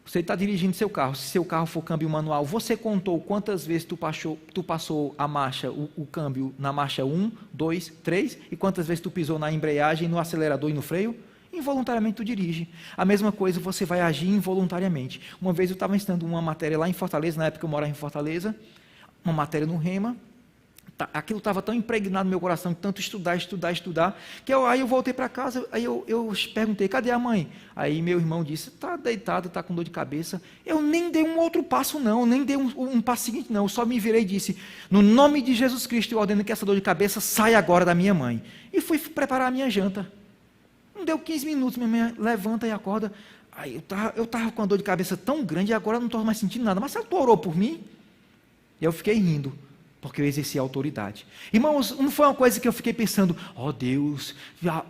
Você está dirigindo seu carro, se seu carro for câmbio manual, você contou quantas vezes tu passou a marcha, o câmbio na marcha 1, 2, 3, e quantas vezes tu pisou na embreagem, no acelerador e no freio? Involuntariamente tu dirige. A mesma coisa, você vai agir involuntariamente. Uma vez eu estava ensinando uma matéria lá em Fortaleza, na época eu morava em Fortaleza, uma matéria no Rema. Aquilo estava tão impregnado no meu coração, de tanto estudar, que aí eu voltei para casa, aí eu perguntei, cadê a mãe? Aí meu irmão disse, está deitado, está com dor de cabeça. Eu nem dei um outro passo não, nem dei um passo seguinte não, eu só me virei e disse, no nome de Jesus Cristo, eu ordeno que essa dor de cabeça saia agora da minha mãe. E fui preparar a minha janta. Não deu 15 minutos, minha mãe levanta e acorda. Aí eu estava com a dor de cabeça tão grande, e agora eu não estou mais sentindo nada. Mas tu orou por mim? E eu fiquei rindo, porque eu exerci a autoridade. Irmãos, não foi uma coisa que eu fiquei pensando, ó Deus,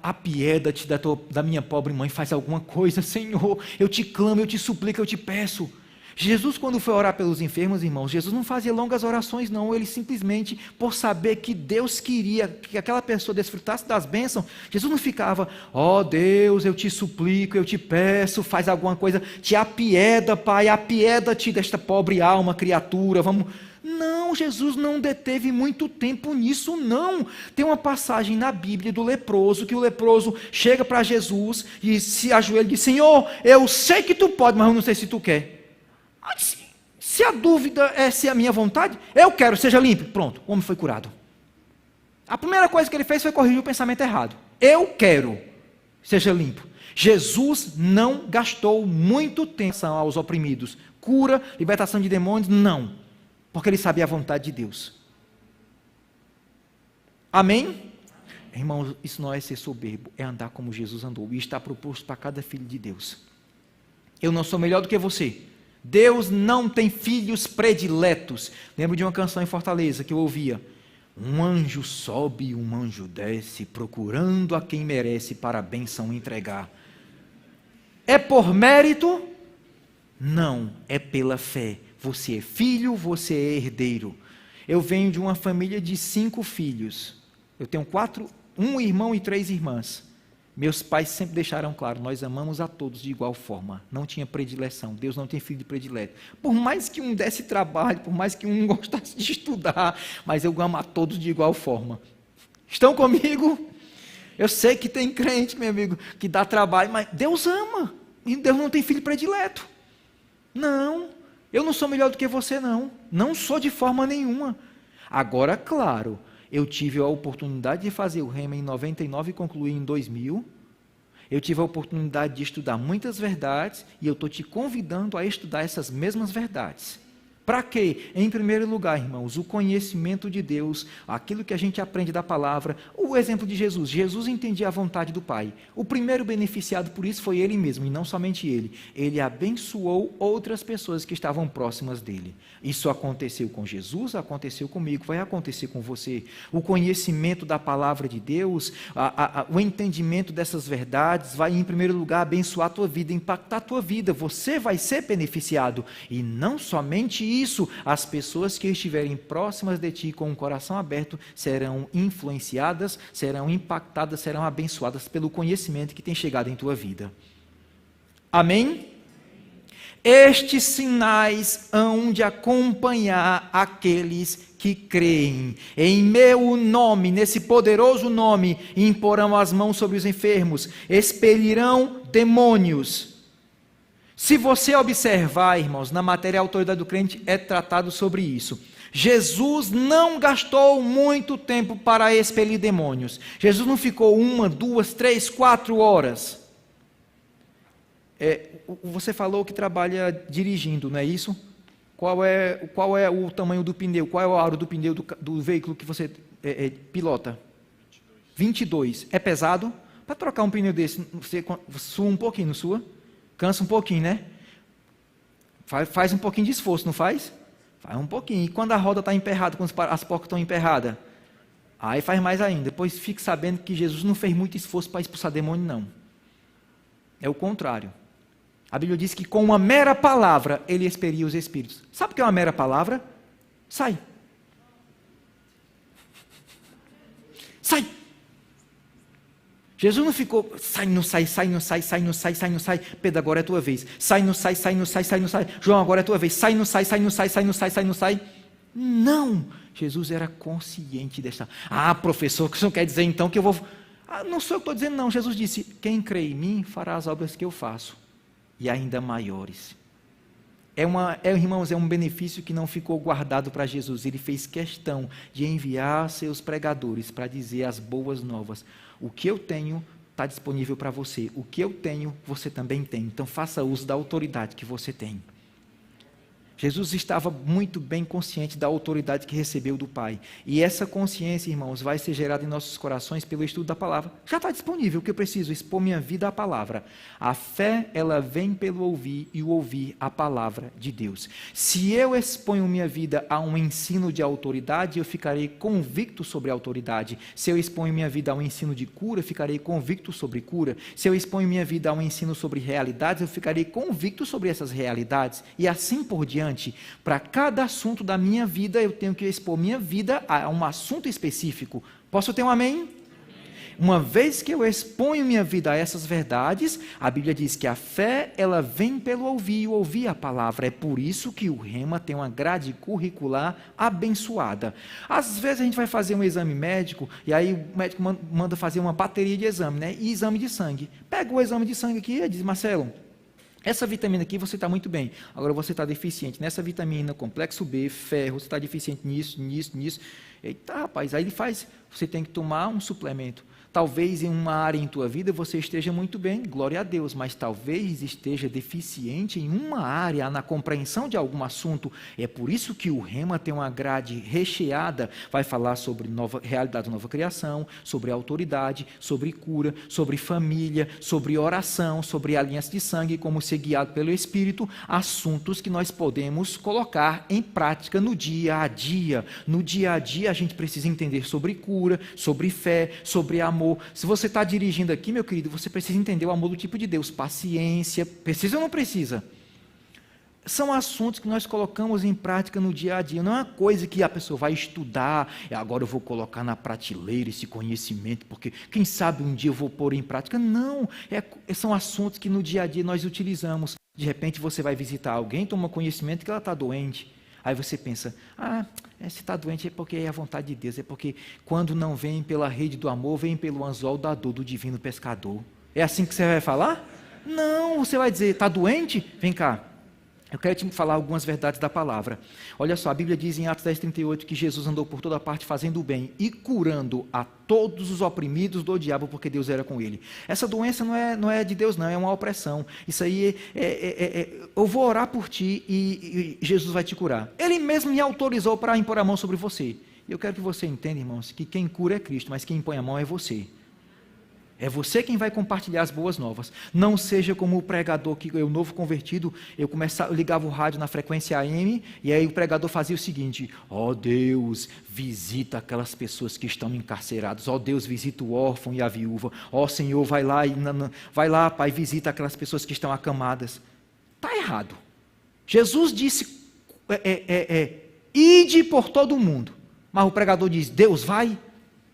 apieda-te da minha pobre mãe, faz alguma coisa, Senhor, eu te clamo, eu te suplico, eu te peço. Jesus, quando foi orar pelos enfermos, irmãos, Jesus não fazia longas orações não, ele simplesmente, por saber que Deus queria que aquela pessoa desfrutasse das bênçãos, Jesus não ficava, ó Deus, eu te suplico, eu te peço, faz alguma coisa, te apieda, Pai, apieda-te desta pobre alma, criatura, vamos... Não, Jesus não deteve muito tempo nisso, não. Tem uma passagem na Bíblia do leproso, que o leproso chega para Jesus e se ajoelha e diz, Senhor, eu sei que tu pode, mas eu não sei se tu quer. Se a dúvida é se é a minha vontade, eu quero, seja limpo. Pronto, o homem foi curado. A primeira coisa que ele fez foi corrigir o pensamento errado. Eu quero, seja limpo. Jesus não gastou muito tempo aos oprimidos. Cura, libertação de demônios, não. Porque ele sabia a vontade de Deus. Amém? Irmãos, isso não é ser soberbo, é andar como Jesus andou. E está proposto para cada filho de Deus. Eu não sou melhor do que você. Deus não tem filhos prediletos. Lembro de uma canção em Fortaleza que eu ouvia. Um anjo sobe e um anjo desce, procurando a quem merece para a bênção entregar. É por mérito? Não, é pela fé. Você é filho, você é herdeiro. Eu venho de uma família de 5 filhos. Eu tenho 1 irmão e 3 irmãs. Meus pais sempre deixaram claro, nós amamos a todos de igual forma. Não tinha predileção, Deus não tem filho de predileto. Por mais que um desse trabalho, por mais que um gostasse de estudar, mas eu amo a todos de igual forma. Estão comigo? Eu sei que tem crente, meu amigo, que dá trabalho, mas Deus ama. E Deus não tem filho predileto. Não. Eu não sou melhor do que você, não. Não sou de forma nenhuma. Agora, claro, eu tive a oportunidade de fazer o Rema em 99 e concluir em 2000. Eu tive a oportunidade de estudar muitas verdades e eu estou te convidando a estudar essas mesmas verdades. Para quê? Em primeiro lugar, irmãos, o conhecimento de Deus, aquilo que a gente aprende da palavra, o exemplo de Jesus. Jesus entendia a vontade do Pai. O primeiro beneficiado por isso foi ele mesmo, e não somente ele. Ele abençoou outras pessoas que estavam próximas dele. Isso aconteceu com Jesus, aconteceu comigo, vai acontecer com você. O conhecimento da palavra de Deus, o entendimento dessas verdades, vai em primeiro lugar abençoar a tua vida, impactar a tua vida. Você vai ser beneficiado. E não somente isso, as pessoas que estiverem próximas de ti com o coração aberto serão influenciadas, serão impactadas, serão abençoadas pelo conhecimento que tem chegado em tua vida. Amém? Estes sinais hão de acompanhar aqueles que creem. Em meu nome, nesse poderoso nome, imporão as mãos sobre os enfermos, expelirão demônios. Se você observar, irmãos, na matéria a autoridade do crente é tratado sobre isso. Jesus não gastou muito tempo para expelir demônios. Jesus não ficou 1, 2, 3, 4 horas. Você falou que trabalha dirigindo, não é isso? Qual é o tamanho do pneu? Qual é o aro do pneu do veículo que você pilota? 22. É pesado? Para trocar um pneu desse, você sua um pouquinho, não sua? Cansa um pouquinho, né? Faz um pouquinho de esforço, não faz? Faz um pouquinho. E quando a roda está emperrada, quando as porcas estão emperradas? Aí faz mais ainda. Depois fique sabendo que Jesus não fez muito esforço para expulsar demônio, não. É o contrário. A Bíblia diz que com uma mera palavra ele expelia os espíritos. Sabe o que é uma mera palavra? Sai. Sai. Jesus não ficou, sai, não sai, sai, não sai, sai, não sai, sai, não sai. Pedro, agora é tua vez. Sai, não sai, sai, não sai, sai, não sai. João, agora é tua vez. Sai, não sai, sai, não sai, sai, não sai, sai, não sai. Não. Jesus era consciente dessa. Professor, o que o senhor quer dizer então que eu vou... não sou eu que estou dizendo não. Jesus disse, quem crê em mim fará as obras que eu faço. E ainda maiores. Irmãos, é um benefício que não ficou guardado para Jesus. Ele fez questão de enviar seus pregadores para dizer as boas novas. O que eu tenho está disponível para você. O que eu tenho, você também tem. Então faça uso da autoridade que você tem. Jesus estava muito bem consciente da autoridade que recebeu do Pai. E essa consciência, irmãos, vai ser gerada em nossos corações pelo estudo da palavra. Já está disponível, o que eu preciso? Expor minha vida à palavra. A fé, ela vem pelo ouvir e o ouvir a palavra de Deus. Se eu exponho minha vida a um ensino de autoridade, eu ficarei convicto sobre a autoridade. Se eu exponho minha vida a um ensino de cura, eu ficarei convicto sobre cura. Se eu exponho minha vida a um ensino sobre realidades, eu ficarei convicto sobre essas realidades. E assim por diante. Para cada assunto da minha vida, eu tenho que expor minha vida a um assunto específico. Posso ter um amém? Uma vez que eu exponho minha vida a essas verdades, a Bíblia diz que a fé, ela vem pelo ouvir e ouvir a palavra. É por isso que o Rema tem uma grade curricular abençoada. Às vezes a gente vai fazer um exame médico, e aí o médico manda fazer uma bateria de exame, né? E exame de sangue. Pega o exame de sangue aqui e diz, Marcelo, essa vitamina aqui você está muito bem, agora você está deficiente nessa vitamina, complexo B, ferro, você está deficiente nisso, nisso, nisso. Eita, rapaz, aí ele faz, você tem que tomar um suplemento. Talvez em uma área em tua vida você esteja muito bem, glória a Deus, mas talvez esteja deficiente em uma área, na compreensão de algum assunto. É por isso que o Rema tem uma grade recheada, vai falar sobre realidade da nova criação, sobre autoridade, sobre cura, sobre família, sobre oração, sobre aliança de sangue, como ser guiado pelo Espírito, assuntos que nós podemos colocar em prática no dia a dia. No dia a dia a gente precisa entender sobre cura, sobre fé, sobre amor. Se você está dirigindo aqui, meu querido, você precisa entender o amor do tipo de Deus, paciência, precisa ou não precisa? São assuntos que nós colocamos em prática no dia a dia, não é uma coisa que a pessoa vai estudar, e agora eu vou colocar na prateleira esse conhecimento, porque quem sabe um dia eu vou pôr em prática. Não, são assuntos que no dia a dia nós utilizamos. De repente você vai visitar alguém, toma conhecimento que ela está doente. Aí você pensa, se está doente é porque é a vontade de Deus, é porque quando não vem pela rede do amor, vem pelo anzol da dor do divino pescador. É assim que você vai falar? Não, você vai dizer, está doente? Vem cá, eu quero te falar algumas verdades da palavra. Olha só, a Bíblia diz em Atos 10:38 que Jesus andou por toda parte fazendo o bem e curando a todos os oprimidos do diabo, porque Deus era com ele. Essa doença não é de Deus não, é uma opressão. Isso aí eu vou orar por ti e Jesus vai te curar. Ele mesmo me autorizou para impor a mão sobre você. E eu quero que você entenda, irmãos, que quem cura é Cristo, mas quem impõe a mão é você. É você quem vai compartilhar as boas novas. Não seja como o pregador, que eu, novo convertido, eu ligava o rádio na frequência AM, e aí o pregador fazia o seguinte: ó Deus, visita aquelas pessoas que estão encarceradas, ó Deus, visita o órfão e a viúva, ó Senhor, vai lá, Pai, visita aquelas pessoas que estão acamadas. Está errado. Jesus disse ide por todo o mundo. Mas o pregador diz, Deus vai?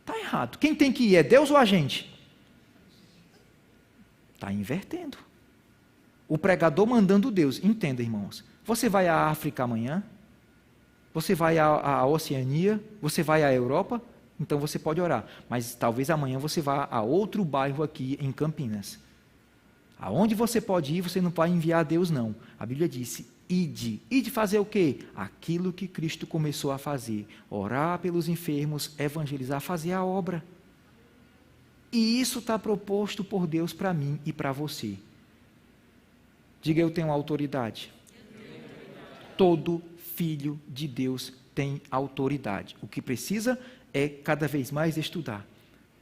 Está errado. Quem tem que ir, é Deus ou a gente? Está invertendo. O pregador mandando Deus. Entenda, irmãos. Você vai à África amanhã? Você vai à Oceania? Você vai à Europa? Então você pode orar. Mas talvez amanhã você vá a outro bairro aqui em Campinas. Aonde você pode ir, você não vai enviar a Deus, não. A Bíblia disse, ide. Ide fazer o quê? Aquilo que Cristo começou a fazer. Orar pelos enfermos, evangelizar, fazer a obra. E isso está proposto por Deus para mim e para você. Diga, eu tenho autoridade. Todo filho de Deus tem autoridade. O que precisa é cada vez mais estudar,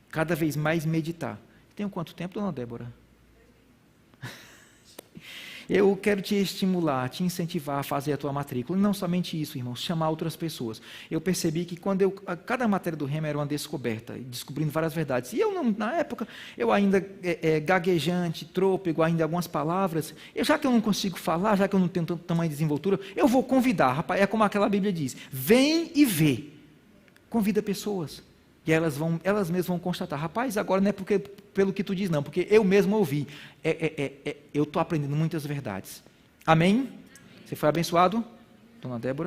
cada vez mais meditar. Tem quanto tempo, dona Débora? Eu quero te estimular, te incentivar a fazer a tua matrícula. E não somente isso, irmãos, chamar outras pessoas. Eu percebi que cada matéria do Rema era uma descoberta, descobrindo várias verdades. E eu, na época, eu ainda gaguejante, trôpego, ainda algumas palavras. Já que eu não consigo falar, já que eu não tenho tanto tamanho de desenvoltura, eu vou convidar. Rapaz, é como aquela Bíblia diz, vem e vê. Convida pessoas. E elas mesmas vão constatar, rapaz, agora não é pelo que tu diz, não, porque eu mesmo ouvi. Eu estou aprendendo muitas verdades. Amém? Você foi abençoado, dona Débora?